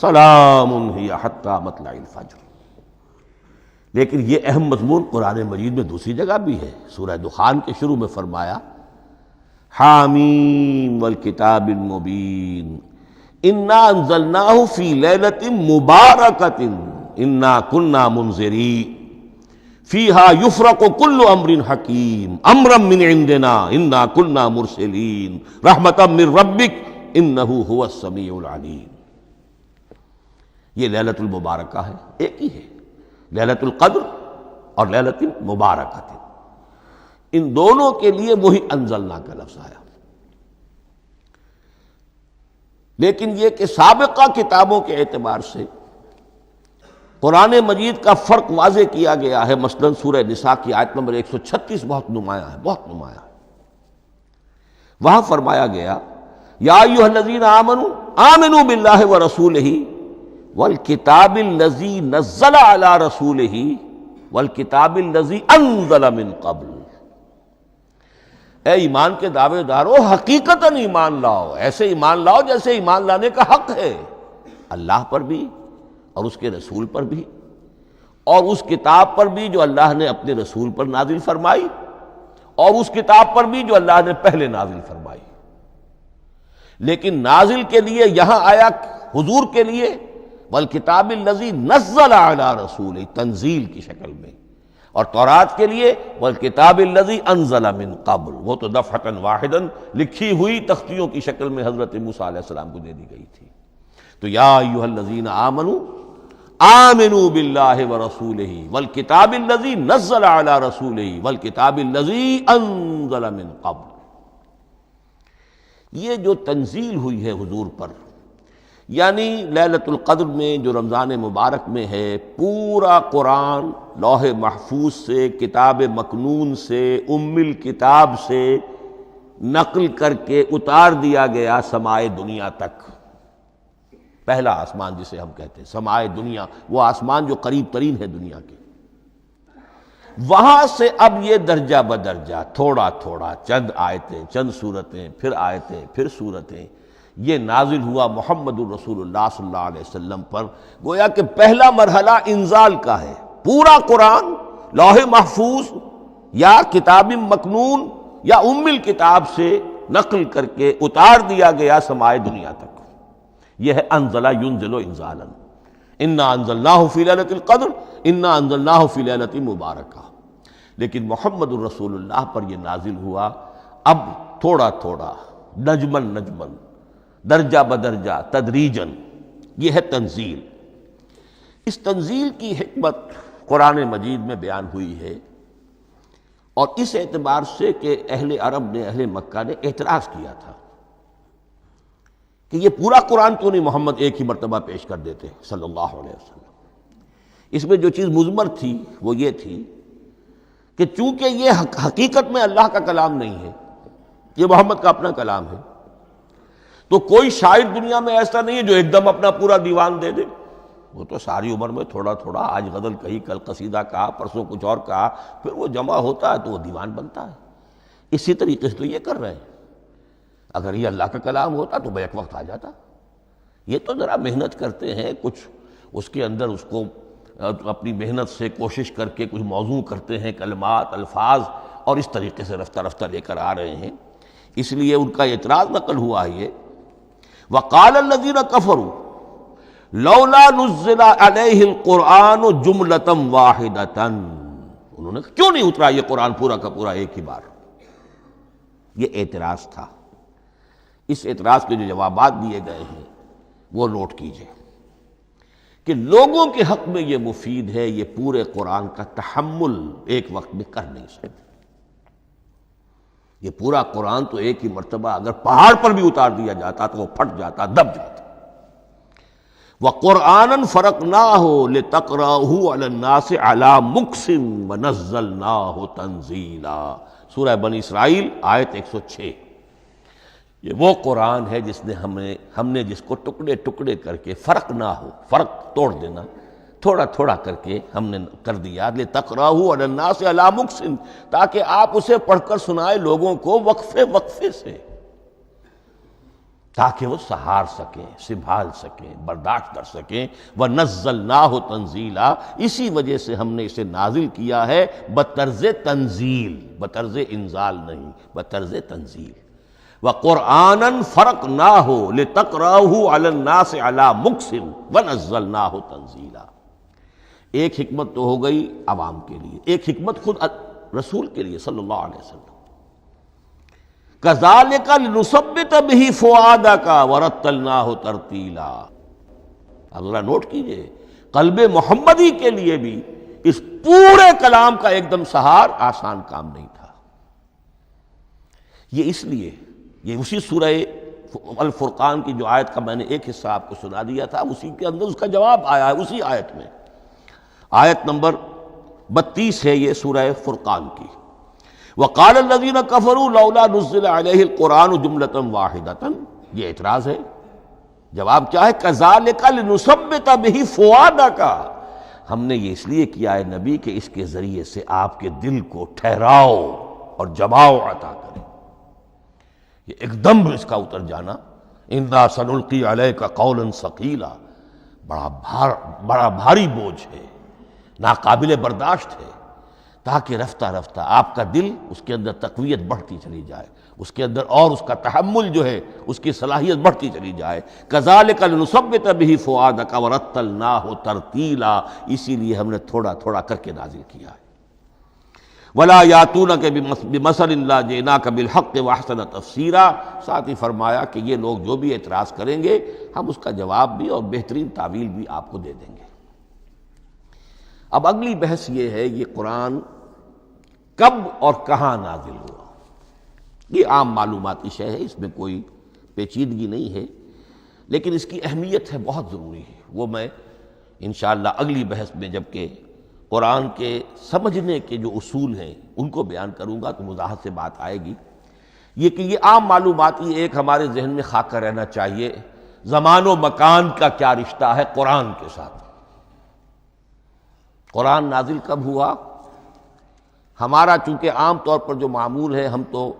سلام ہی حتی مطلع الفجر۔ لیکن یہ اہم مضمون قرآن مجید میں دوسری جگہ بھی ہے، سورہ دخان کے شروع میں فرمایا حامیم والکتاب المبین انا انزلناہ فی لیلۃ مبارکۃ انا کنا منذرین فیہا یفرق کل امر حکیم امرا من عندنا انا کنا مرسلین رحمتا من ربک انہ هو السمیع العلیم۔ یہ لیلۃ المبارکہ ہے، ایک ہی ہے، لیلۃ القدر اور لیلۃ المبارکہ، ان دونوں کے لیے وہی انزلنا کا لفظ آیا۔ لیکن یہ کہ سابقہ کتابوں کے اعتبار سے قرآن مجید کا فرق واضح کیا گیا ہے، مثلا سورہ نساء کی آیت نمبر 136 بہت نمایاں ہے، بہت نمایاں ہے۔ وہاں فرمایا گیا یا ایھا الذین آمنوا آمنوا باللہ ورسولہ والکتاب الذی نزل علی رسولہ والکتاب الذی انزل من قبل، اے ایمان کے دعوے دارو حقیقتاً ایمان لاؤ، ایسے ایمان لاؤ جیسے ایمان لانے کا حق ہے، اللہ پر بھی اور اس کے رسول پر بھی، اور اس کتاب پر بھی جو اللہ نے اپنے رسول پر نازل فرمائی، اور اس کتاب پر بھی جو اللہ نے پہلے نازل فرمائی۔ لیکن نازل کے لیے یہاں آیا حضور کے لیے والکتاب الذی نزل علی رسولہ، تنزیل کی شکل میں، اور تورات کے لیے والکتاب الذی انزل من قبل، وہ تو دفعۃ واحداً لکھی ہوئی تختیوں کی شکل میں حضرت موسیٰ علیہ السلام کو دے دی گئی تھی۔ تو یا ایھا الذین آمنوا آمنوا باللہ ورسولہ والکتاب الذی نزل علی رسولہ والکتاب الذی انزل من قبل۔ یہ جو تنزیل ہوئی ہے حضور پر، یعنی لیلۃ القدر میں جو رمضان مبارک میں ہے، پورا قرآن لوح محفوظ سے، کتاب مکنون سے، ام الکتاب سے نقل کر کے اتار دیا گیا سمائے دنیا تک۔ پہلا آسمان جسے ہم کہتے ہیں سمائے دنیا، وہ آسمان جو قریب ترین ہے دنیا کے، وہاں سے اب یہ درجہ بدرجہ، تھوڑا تھوڑا، چند آیتیں، چند سورتیں، پھر آیتیں، پھر سورتیں، یہ نازل ہوا محمد الرسول اللہ صلی اللہ علیہ وسلم پر۔ گویا کہ پہلا مرحلہ انزال کا ہے، پورا قرآن لوح محفوظ یا کتاب مکنون یا ام الکتاب سے نقل کر کے اتار دیا گیا سمائے دنیا تک۔ یہ ہے انزل ینزل انزالا، انا انزلناہ فی لیلۃ القدر انا انزلناہ فی لیلۃ مبارکہ۔ لیکن محمد الرسول اللہ پر یہ نازل ہوا اب تھوڑا تھوڑا، نجمن نجمن، درجہ بدرجہ، تدریجن، یہ ہے تنزیل۔ اس تنزیل کی حکمت قرآن مجید میں بیان ہوئی ہے، اور اس اعتبار سے کہ اہل عرب نے، اہل مکہ نے اعتراض کیا تھا کہ یہ پورا قرآن کیوں نہیں محمد ایک ہی مرتبہ پیش کر دیتے صلی اللہ علیہ وسلم۔ اس میں جو چیز مضمر تھی وہ یہ تھی کہ چونکہ یہ حقیقت میں اللہ کا کلام نہیں ہے، یہ محمد کا اپنا کلام ہے، تو کوئی شاعر دنیا میں ایسا نہیں ہے جو ایک دم اپنا پورا دیوان دے دے۔ وہ تو ساری عمر میں تھوڑا تھوڑا، آج غزل کہی، کل قصیدہ کہا، پرسوں کچھ اور کہا، پھر وہ جمع ہوتا ہے تو وہ دیوان بنتا ہے۔ اسی طریقے سے تو یہ کر رہے ہیں۔ اگر یہ اللہ کا کلام ہوتا تو بیک وقت آ جاتا۔ یہ تو ذرا محنت کرتے ہیں، کچھ اس کے اندر اس کو اپنی محنت سے کوشش کر کے کچھ موضوع کرتے ہیں، کلمات، الفاظ، اور اس طریقے سے رفتہ رفتہ لے کر آ رہے ہیں۔ اس لیے ان کا اعتراض نقل ہوا ہے یہ وقال الذین کفروا لولا نزل علیہ القرآن جملۃ واحدۃ، انہوں نے کیوں نہیں اترا یہ قرآن پورا کا پورا ایک ہی بار؟ یہ اعتراض تھا۔ اس اعتراض کے جو جوابات دیے گئے ہیں وہ نوٹ کیجئے کہ لوگوں کے حق میں یہ مفید ہے، یہ پورے قرآن کا تحمل ایک وقت میں کر نہیں سکتے۔ یہ پورا قرآن تو ایک ہی مرتبہ اگر پہاڑ پر بھی اتار دیا جاتا تو وہ پھٹ جاتا، دب جاتا۔ وَقُرْآنًا فَرَقْنَاهُ لِتَقْرَأَهُ عَلَى النَّاسِ عَلَى مُكْثٍ وَنَزَّلْنَاهُ تَنزِيلًا، سورہ بنی اسرائیل آیت 106۔ یہ وہ قرآن ہے جس نے ہم نے جس کو ٹکڑے ٹکڑے کر کے، فرق نہ ہو، فرق توڑ دینا، تھوڑا تھوڑا کر کے ہم نے کر دیا، لِتَقْرَأَهُ عَلَى النَّاسِ عَلَى مُكْثٍ، تاکہ آپ اسے پڑھ کر سنائے لوگوں کو وقفے وقفے سے، تاکہ وہ سہار سکیں، سنبھال سکیں، برداشت کر سکیں۔ وَنَزَّلْنَاهُ تَنزِيلًا، اسی وجہ سے ہم نے اسے نازل کیا ہے بطرز تنزیل، بطرز انزال نہیں، بطرز تنزیل۔ وَقُرْآنًا فَرَقْنَاهُ لِتَقْرَأَهُ عَلَى النَّاسِ عَلَى مُكْثٍ وَنَزَّلْنَاهُ تَنزِيلًا۔ ایک حکمت تو ہو گئی عوام کے لیے، ایک حکمت خود رسول کے لیے صلی اللہ علیہ وسلم۔ كَذَلِكَ لِنُثَبِّتَ بِهِ فُؤَادَكَ وَرَتَّلْنَاهُ تَرْتِيلًا۔ اب ذرا نوٹ کیجئے، قلب محمدی کے لیے بھی اس پورے کلام کا ایک دم سہار آسان کام نہیں تھا۔ یہ اس لیے، یہ اسی سورہ الفرقان کی جو آیت کا میں نے ایک حصہ آپ کو سنا دیا تھا، اسی کے اندر اس کا جواب آیا ہے، اسی آیت میں، آیت نمبر 32 ہے یہ سورہ فرقان کی۔ وقال الذین کفروا لولا نزل علیہ القرآن جملۃ واحدۃ، یہ اعتراض ہے۔ جواب کیا ہے؟ کذالک لنثبت بہ فؤادک، ہم نے یہ اس لیے کیا ہے نبی کہ اس کے ذریعے سے آپ کے دل کو ٹھہراؤ اور جماؤ عطا کریں۔ یہ ایک دم اس کا اتر جانا، انا سنلقی علیک قولا ثقیلا، بڑا بھاری بوجھ ہے، ناقابل برداشت ہے، تاکہ رفتہ رفتہ آپ کا دل، اس کے اندر تقویت بڑھتی چلی جائے، اس کے اندر اور اس کا تحمل جو ہے اس کی صلاحیت بڑھتی چلی جائے۔ کذالک لنثبت بہ فؤادک ورتلناہ ترتیلا، اسی لیے ہم نے تھوڑا تھوڑا کر کے نازل کیا ہے۔ ولا یاتونک بمثل الا جئناک بالحق واحسن تفسیرا، ساتھ ہی فرمایا کہ یہ لوگ جو بھی اعتراض کریں گے ہم اس کا جواب بھی اور بہترین تعویل بھی آپ کو دے دیں گے۔ اب اگلی بحث یہ ہے، یہ قرآن کب اور کہاں نازل ہوا؟ یہ عام معلوماتی شے ہے، اس میں کوئی پیچیدگی نہیں ہے، لیکن اس کی اہمیت ہے، بہت ضروری ہے۔ وہ میں انشاءاللہ اگلی بحث میں جب کہ قرآن کے سمجھنے کے جو اصول ہیں ان کو بیان کروں گا تو وضاحت سے بات آئے گی۔ یہ کہ یہ عام معلوماتی ایک ہمارے ذہن میں خاکہ رہنا چاہیے، زمان و مکان کا کیا رشتہ ہے قرآن کے ساتھ۔ قرآن نازل کب ہوا؟ ہمارا چونکہ عام طور پر جو معمول ہے، ہم تو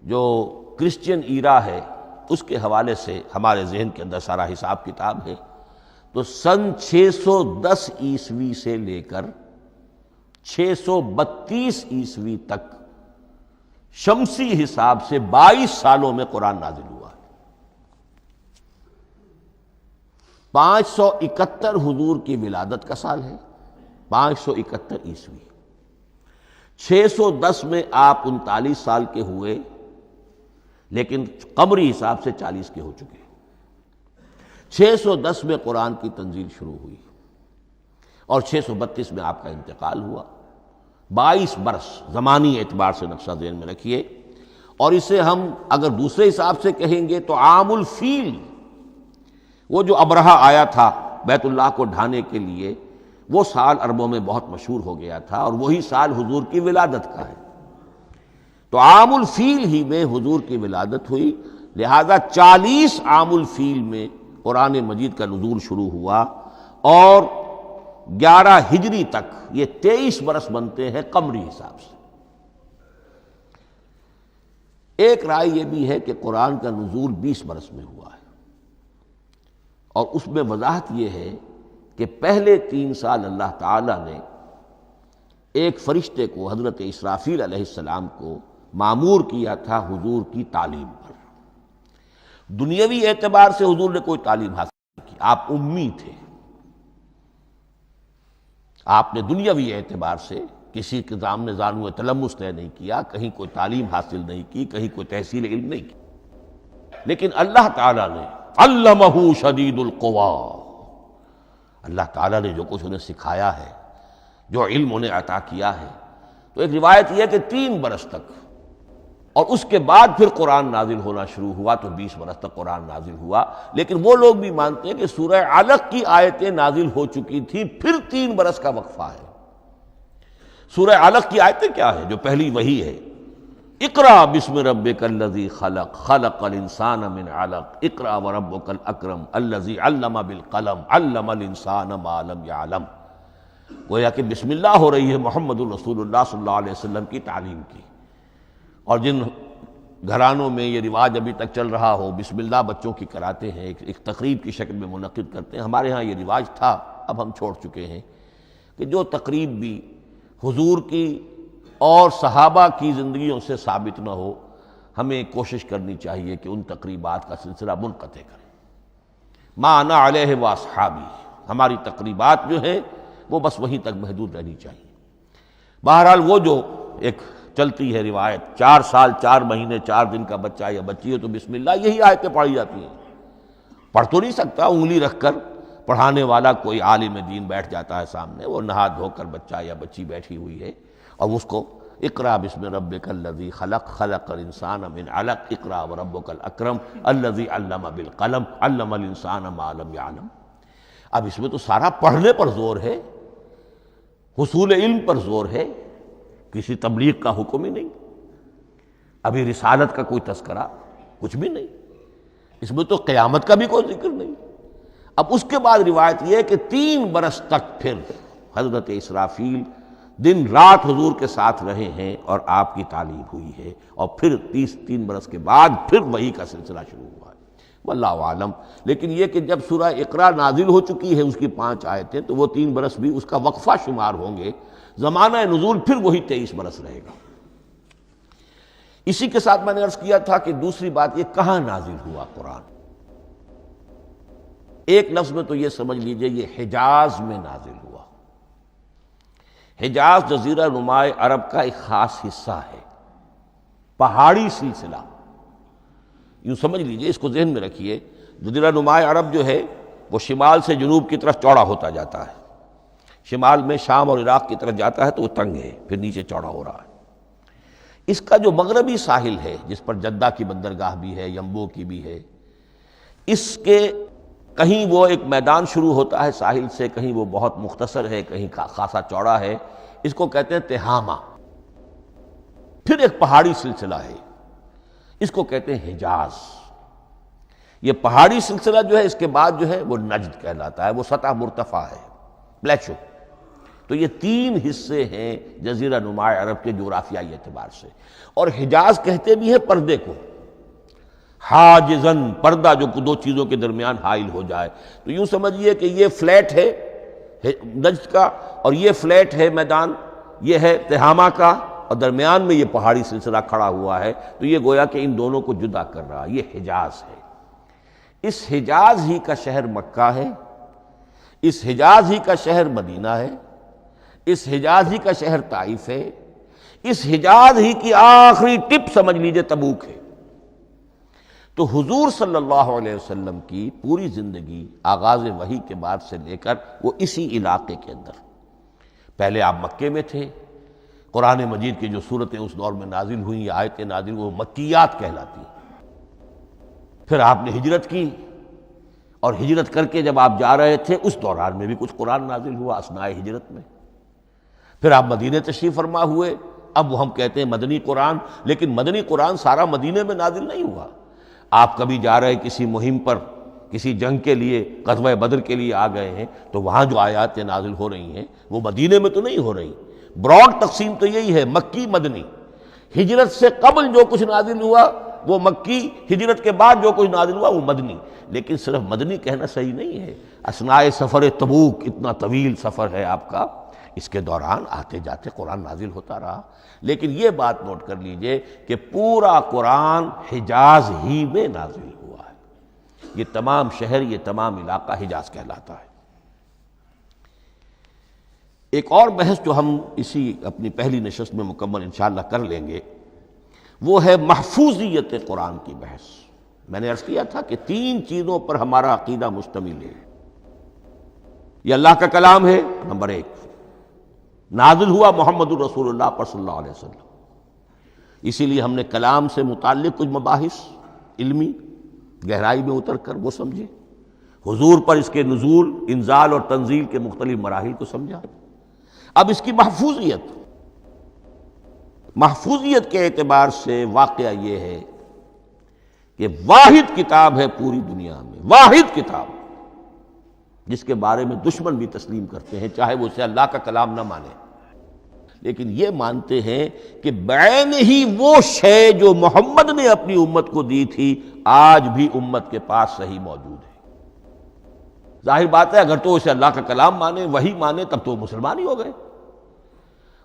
جو کرسچین ایرا ہے اس کے حوالے سے ہمارے ذہن کے اندر سارا حساب کتاب ہے، تو سن 610 عیسوی سے لے کر 632 عیسوی تک شمسی حساب سے 22 سالوں میں قرآن نازل ہوا ہے۔ 571 حضور کی ولادت کا سال ہے، 571 عیسوی۔ 610 میں آپ 39 سال کے ہوئے، لیکن قمری حساب سے 40 کے ہو چکے. 610 میں قرآن کی تنزیل شروع ہوئی اور 632 میں آپ کا انتقال ہوا. 22 برس زمانی اعتبار سے نقشہ ذہن میں رکھیے. اور اسے ہم اگر دوسرے حساب سے کہیں گے تو عام الفیل، وہ جو ابرہہ آیا تھا بیت اللہ کو ڈھانے کے لیے، وہ سال عربوں میں بہت مشہور ہو گیا تھا اور وہی سال حضور کی ولادت کا ہے. تو عام الفیل ہی میں حضور کی ولادت ہوئی، لہذا 40 عام الفیل میں قرآن مجید کا نزول شروع ہوا اور 11 ہجری تک یہ 23 برس بنتے ہیں قمری حساب سے. ایک رائے یہ بھی ہے کہ قرآن کا نزول 20 برس میں ہوا ہے، اور اس میں وضاحت یہ ہے کہ پہلے 3 سال اللہ تعالیٰ نے ایک فرشتے کو حضرت اسرافیل علیہ السلام کو مامور کیا تھا حضور کی تعلیم پر. دنیاوی اعتبار سے حضور نے کوئی تعلیم حاصل نہیں کی، آپ امی تھے. آپ نے دنیاوی اعتبار سے کسی کے سامنے زانو تلمس طے نہیں کیا، کہیں کوئی تعلیم حاصل نہیں کی، کہیں کوئی تحصیل علم نہیں کی. لیکن اللہ تعالیٰ نے علمہ شدید القوا، اللہ تعالیٰ نے جو کچھ انہیں سکھایا ہے، جو علم انہیں عطا کیا ہے. تو ایک روایت یہ ہے کہ 3 برس تک، اور اس کے بعد پھر قرآن نازل ہونا شروع ہوا تو 20 برس تک قرآن نازل ہوا. لیکن وہ لوگ بھی مانتے ہیں کہ سورہ علق کی آیتیں نازل ہو چکی تھی، پھر 3 برس کا وقفہ ہے. سورہ علق کی آیتیں کیا ہے؟ جو پہلی وحی ہے، اقرأ بسم ربک الذی خلق خلق الانسان من علق اقرأ وربک الاکرم الذی علم بالقلم علم الانسان ما لم یعلم. گویا کہ بسم اللہ ہو رہی ہے محمد الرسول اللہ صلی اللہ علیہ وسلم کی تعلیم کی. اور جن گھرانوں میں یہ رواج ابھی تک چل رہا ہو، بسم اللہ بچوں کی کراتے ہیں، ایک تقریب کی شکل میں منعقد کرتے ہیں. ہمارے ہاں یہ رواج تھا، اب ہم چھوڑ چکے ہیں کہ جو تقریب بھی حضور کی اور صحابہ کی زندگیوں سے ثابت نہ ہو، ہمیں کوشش کرنی چاہیے کہ ان تقریبات کا سلسلہ منقطع کریں. ما انا علیہ واصحابی، ہماری تقریبات جو ہیں وہ بس وہیں تک محدود رہنی چاہیے. بہرحال وہ جو ایک چلتی ہے روایت، 4 سال 4 مہینے 4 دن کا بچہ یا بچی ہو تو بسم اللہ یہی آیتیں پڑھی جاتی ہیں. پڑھ تو نہیں سکتا، انگلی رکھ کر پڑھانے والا کوئی عالم دین بیٹھ جاتا ہے سامنے، وہ نہا دھو کر بچہ یا بچی بیٹھی ہوئی ہے اور اس کو اقرأ بسم ربک الذی خلق خلق الانسان من علق اقرأ وربک الاکرم الذی علم بالقلم علم الانسان ما لم یعلم. اب اس میں تو سارا پڑھنے پر زور ہے، حصول علم پر زور ہے، کسی تبلیغ کا حکم ہی نہیں. ابھی رسالت کا کوئی تذکرہ کچھ بھی نہیں، اس میں تو قیامت کا بھی کوئی ذکر نہیں. اب اس کے بعد روایت یہ ہے کہ 3 برس تک پھر حضرت اسرافیل دن رات حضور کے ساتھ رہے ہیں اور آپ کی تعلیم ہوئی ہے، اور پھر 3 برس کے بعد پھر وحی کا سلسلہ شروع ہوا ہے. واللہ عالم. لیکن یہ کہ جب سورہ اقرا نازل ہو چکی ہے اس کی 5 آیتیں، تو وہ 3 برس بھی اس کا وقفہ شمار ہوں گے. زمانہ نزول پھر وہی 23 برس رہے گا. اسی کے ساتھ میں نے عرض کیا تھا کہ دوسری بات یہ کہاں نازل ہوا قرآن. ایک لفظ میں تو یہ سمجھ لیجئے یہ حجاز میں نازل ہوا. حجاز جزیرہ نمائے عرب کا ایک خاص حصہ ہے، پہاڑی سلسلہ. یوں سمجھ لیجئے، اس کو ذہن میں رکھیے، جزیرہ نمائے عرب جو ہے وہ شمال سے جنوب کی طرف چوڑا ہوتا جاتا ہے. شمال میں شام اور عراق کی طرف جاتا ہے تو وہ تنگ ہے، پھر نیچے چوڑا ہو رہا ہے. اس کا جو مغربی ساحل ہے جس پر جدہ کی بندرگاہ بھی ہے، ینبو کی بھی ہے، اس کے کہیں وہ ایک میدان شروع ہوتا ہے ساحل سے، کہیں وہ بہت مختصر ہے، کہیں خاصا چوڑا ہے. اس کو کہتے ہیں تہامہ. پھر ایک پہاڑی سلسلہ ہے، اس کو کہتے ہیں حجاز. یہ پہاڑی سلسلہ جو ہے اس کے بعد جو ہے وہ نجد کہلاتا ہے، وہ سطح مرتفع ہے، پلیچو. تو یہ 3 حصے ہیں جزیرہ نمائے عرب کے جغرافیائی اعتبار سے. اور حجاز کہتے بھی ہیں پردے کو، حاجزن، پردہ جو 2 چیزوں کے درمیان حائل ہو جائے. تو یوں سمجھیے کہ یہ فلیٹ ہے نجد کا، اور یہ فلیٹ ہے میدان، یہ ہے تہامہ کا، اور درمیان میں یہ پہاڑی سلسلہ کھڑا ہوا ہے. تو یہ گویا کہ ان دونوں کو جدا کر رہا، یہ حجاز ہے. اس حجاز ہی کا شہر مکہ ہے، اس حجاز ہی کا شہر مدینہ ہے، اس حجاز ہی کا شہر طائف ہے، اس حجاز ہی کی آخری ٹپ سمجھ لیجئے تبوک ہے. تو حضور صلی اللہ علیہ وسلم کی پوری زندگی آغاز وحی کے بعد سے لے کر وہ اسی علاقے کے اندر، پہلے آپ مکے میں تھے، قرآن مجید کی جو صورتیں اس دور میں نازل ہوئیں یا آیتیں نازل ہوئیں وہ مکیات کہلاتی ہیں۔ پھر آپ نے ہجرت کی، اور ہجرت کر کے جب آپ جا رہے تھے اس دوران میں بھی کچھ قرآن نازل ہوا اثناء ہجرت میں۔ پھر آپ مدینے تشریف فرما ہوئے، اب وہ ہم کہتے ہیں مدنی قرآن، لیکن مدنی قرآن سارا مدینے میں نازل نہیں ہوا۔ آپ کبھی جا رہے کسی مہم پر، کسی جنگ کے لیے، غزوہ بدر کے لیے آ گئے ہیں، تو وہاں جو آیات نازل ہو رہی ہیں وہ مدینے میں تو نہیں ہو رہی۔ براڈ تقسیم تو یہی ہے، مکی مدنی۔ ہجرت سے قبل جو کچھ نازل ہوا وہ مکی، ہجرت کے بعد جو کچھ نازل ہوا وہ مدنی۔ لیکن صرف مدنی کہنا صحیح نہیں ہے۔ اثناء سفر تبوک، اتنا طویل سفر ہے آپ کا، اس کے دوران آتے جاتے قرآن نازل ہوتا رہا۔ لیکن یہ بات نوٹ کر لیجئے کہ پورا قرآن حجاز ہی میں نازل ہوا ہے۔ یہ تمام شہر، یہ تمام علاقہ حجاز کہلاتا ہے۔ ایک اور بحث جو ہم اسی اپنی پہلی نشست میں مکمل انشاءاللہ کر لیں گے، وہ ہے محفوظیت قرآن کی بحث۔ میں نے عرض کیا تھا کہ 3 چیزوں پر ہمارا عقیدہ مشتمل ہے۔ یہ اللہ کا کلام ہے، نمبر 1، نازل ہوا محمد الرسول اللہ پر صلی اللہ علیہ وسلم، اسی لیے ہم نے کلام سے متعلق کچھ مباحث علمی گہرائی میں اتر کر وہ سمجھے، حضور پر اس کے نزول، انزال اور تنزیل کے مختلف مراحل کو سمجھا۔ اب اس کی محفوظیت کے اعتبار سے واقعہ یہ ہے کہ واحد کتاب ہے پوری دنیا میں، واحد کتاب جس کے بارے میں دشمن بھی تسلیم کرتے ہیں، چاہے وہ اسے اللہ کا کلام نہ مانے، لیکن یہ مانتے ہیں کہ بعین ہی وہ شے جو محمد نے اپنی امت کو دی تھی آج بھی امت کے پاس صحیح موجود ہے۔ ظاہر بات ہے اگر تو اسے اللہ کا کلام مانے، وہی مانے، تب تو مسلمان ہی ہو گئے۔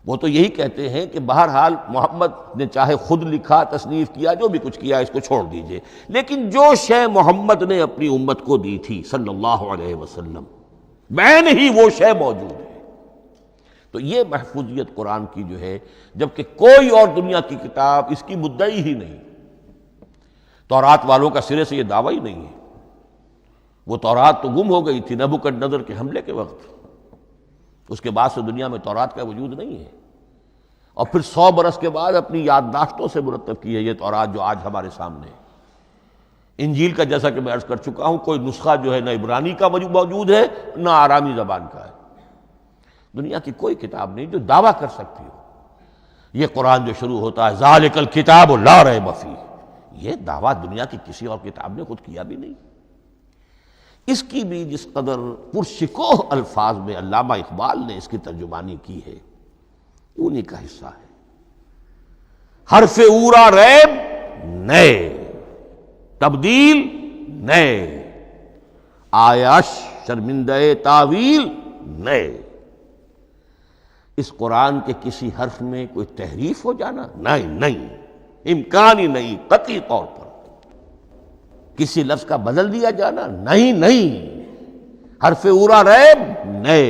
وہ تو یہی کہتے ہیں کہ بہرحال محمد نے چاہے خود لکھا، تصنیف کیا، جو بھی کچھ کیا، اس کو چھوڑ دیجئے، لیکن جو شے محمد نے اپنی امت کو دی تھی صلی اللہ علیہ وسلم، بعین ہی وہ شے موجود ہے۔ تو یہ محفوظیت قرآن کی جو ہے، جبکہ کوئی اور دنیا کی کتاب اس کی مدعی ہی نہیں۔ تورات والوں کا سرے سے یہ دعویٰ ہی نہیں ہے۔ وہ تورات تو گم ہو گئی تھی نبوکدنضر کے حملے کے وقت، اس کے بعد سے دنیا میں تورات کا وجود نہیں ہے، اور پھر 100 برس کے بعد اپنی یادداشتوں سے مرتب کی ہے یہ تورات جو آج ہمارے سامنے ہے۔ انجیل کا جیسا کہ میں عرض کر چکا ہوں، کوئی نسخہ جو ہے نہ عبرانی کا موجود ہے نہ آرامی زبان کا ہے۔ دنیا کی کوئی کتاب نہیں جو دعویٰ کر سکتی ہو یہ قرآن جو شروع ہوتا ہے ذالک الکتاب لا ریب فیہ، یہ دعویٰ دنیا کی کسی اور کتاب نے خود کیا بھی نہیں۔ اس کی بھی جس قدر پرشکوہ الفاظ میں علامہ اقبال نے اس کی ترجمانی کی ہے، انہی کا حصہ ہے۔ حرف اورا ریب نئے، تبدیل نئے، آیش شرمندہ تعویل نئے۔ اس قرآن کے کسی حرف میں کوئی تحریف ہو جانا نہیں، امکان ہی نہیں، قطعی طور پر۔ کسی لفظ کا بدل دیا جانا نہیں، حرف اورا ریب نئے،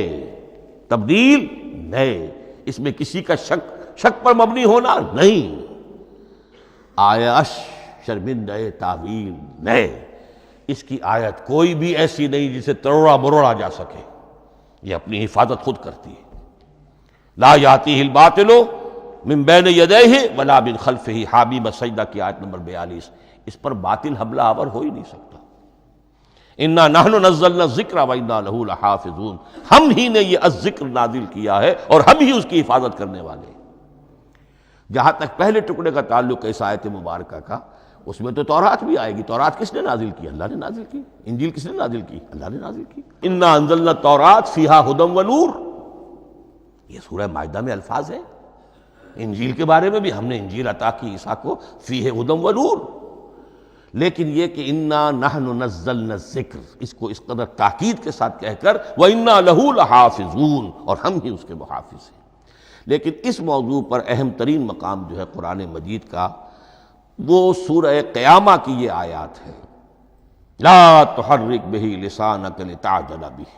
تبدیل نئے، اس میں کسی کا شک پر مبنی ہونا نہیں، آیش شرمندہ تعویل نئے۔ اس کی آیت کوئی بھی ایسی نہیں جسے تروڑا مروڑا جا سکے، یہ اپنی حفاظت خود کرتی ہے۔ لا یاتیہ الباطل من بین یدیہ ولا من خلفہ، حامیم السجدہ کی آیت نمبر 42۔ اس پر باطل حملہ آور ہو ہی نہیں سکتا۔ انا نحن نزلنا الذکر وانا لہ لحافظون، ہم ہی نے یہ الذکر نازل کیا ہے اور ہم ہی اس کی حفاظت کرنے والے ہیں۔ جہاں تک پہلے ٹکڑے کا تعلق ہے اس آیت مبارکہ کا، اس میں تو تورات بھی آئے گی۔ تورات کس نے نازل کی؟ اللہ نے نازل کی۔ انجیل کس نے نازل کی؟ اللہ نے نازل کی۔ انا انزلنا التوراۃ فیہا ھدی ونور، یہ سورہ مائدہ میں الفاظ ہیں۔ انجیل کے بارے میں بھی ہم نے انجیل عطا کی عیسیٰ کو، فیہ ھدی ونور، لیکن یہ کہ انا نحن نزلنا الذکر، اس کو اس قدر تاکید کے ساتھ کہہ کر وَإِنَّا لَهُ لَحَافِظُونَ، اور ہم ہی اس کے محافظ ہیں۔ لیکن اس موضوع پر اہم ترین مقام جو ہے قرآن مجید کا، وہ سورہ قیامہ کی یہ آیات ہے، لا تحرک بہ لسانک لتعجل بہ۔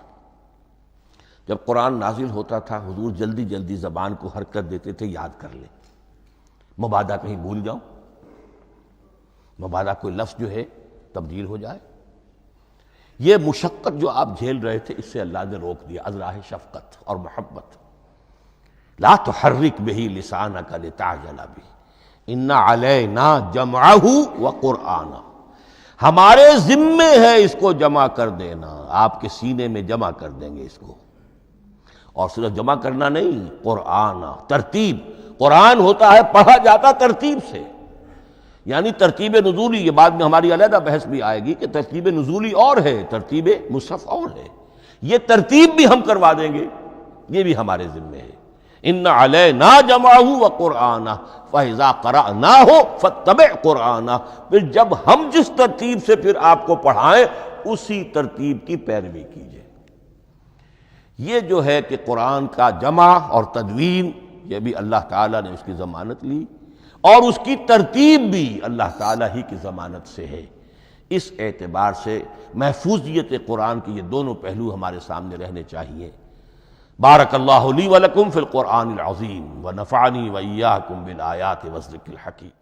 جب قرآن نازل ہوتا تھا حضور جلدی جلدی زبان کو حرکت دیتے تھے، یاد کر لیں، مبادا کہیں بھول جاؤ۔ مبادا کوئی لفظ جو ہے تبدیل ہو جائے۔ یہ مشقت جو آپ جھیل رہے تھے اس سے اللہ نے روک دیا از راہ شفقت اور محبت۔ لا تحرک بہ لسانک لتعجل بہ ان علینا جمعہ وقرآنہ، ہمارے ذمے ہے اس کو جمع کر دینا، آپ کے سینے میں جمع کر دیں گے اس کو۔ اور صرف جمع کرنا نہیں، قرآن، ترتیب۔ قرآن ہوتا ہے پڑھا جاتا ترتیب سے، یعنی ترتیب نزولی۔ یہ بعد میں ہماری علیحدہ بحث بھی آئے گی کہ ترتیب نزولی اور ہے، ترتیب مصحف اور ہے۔ یہ ترتیب بھی ہم کروا دیں گے، یہ بھی ہمارے ذمے ہے۔ ان علینا جمعہ وقرآنہ فاذا قرأناہ فاتبع قرآنہ، پھر جب ہم جس ترتیب سے پھر آپ کو پڑھائیں اسی ترتیب کی پیروی کیجیے۔ یہ جو ہے کہ قرآن کا جمع اور تدوین، یہ بھی اللہ تعالیٰ نے اس کی ضمانت لی، اور اس کی ترتیب بھی اللہ تعالیٰ ہی کی ضمانت سے ہے۔ اس اعتبار سے محفوظیت قرآن کے یہ دونوں پہلو ہمارے سامنے رہنے چاہیے۔ بارک اللہ لی ولکم فی القرآن العظیم ونفعنی وإیاکم بالآیات والذکر الحکیم۔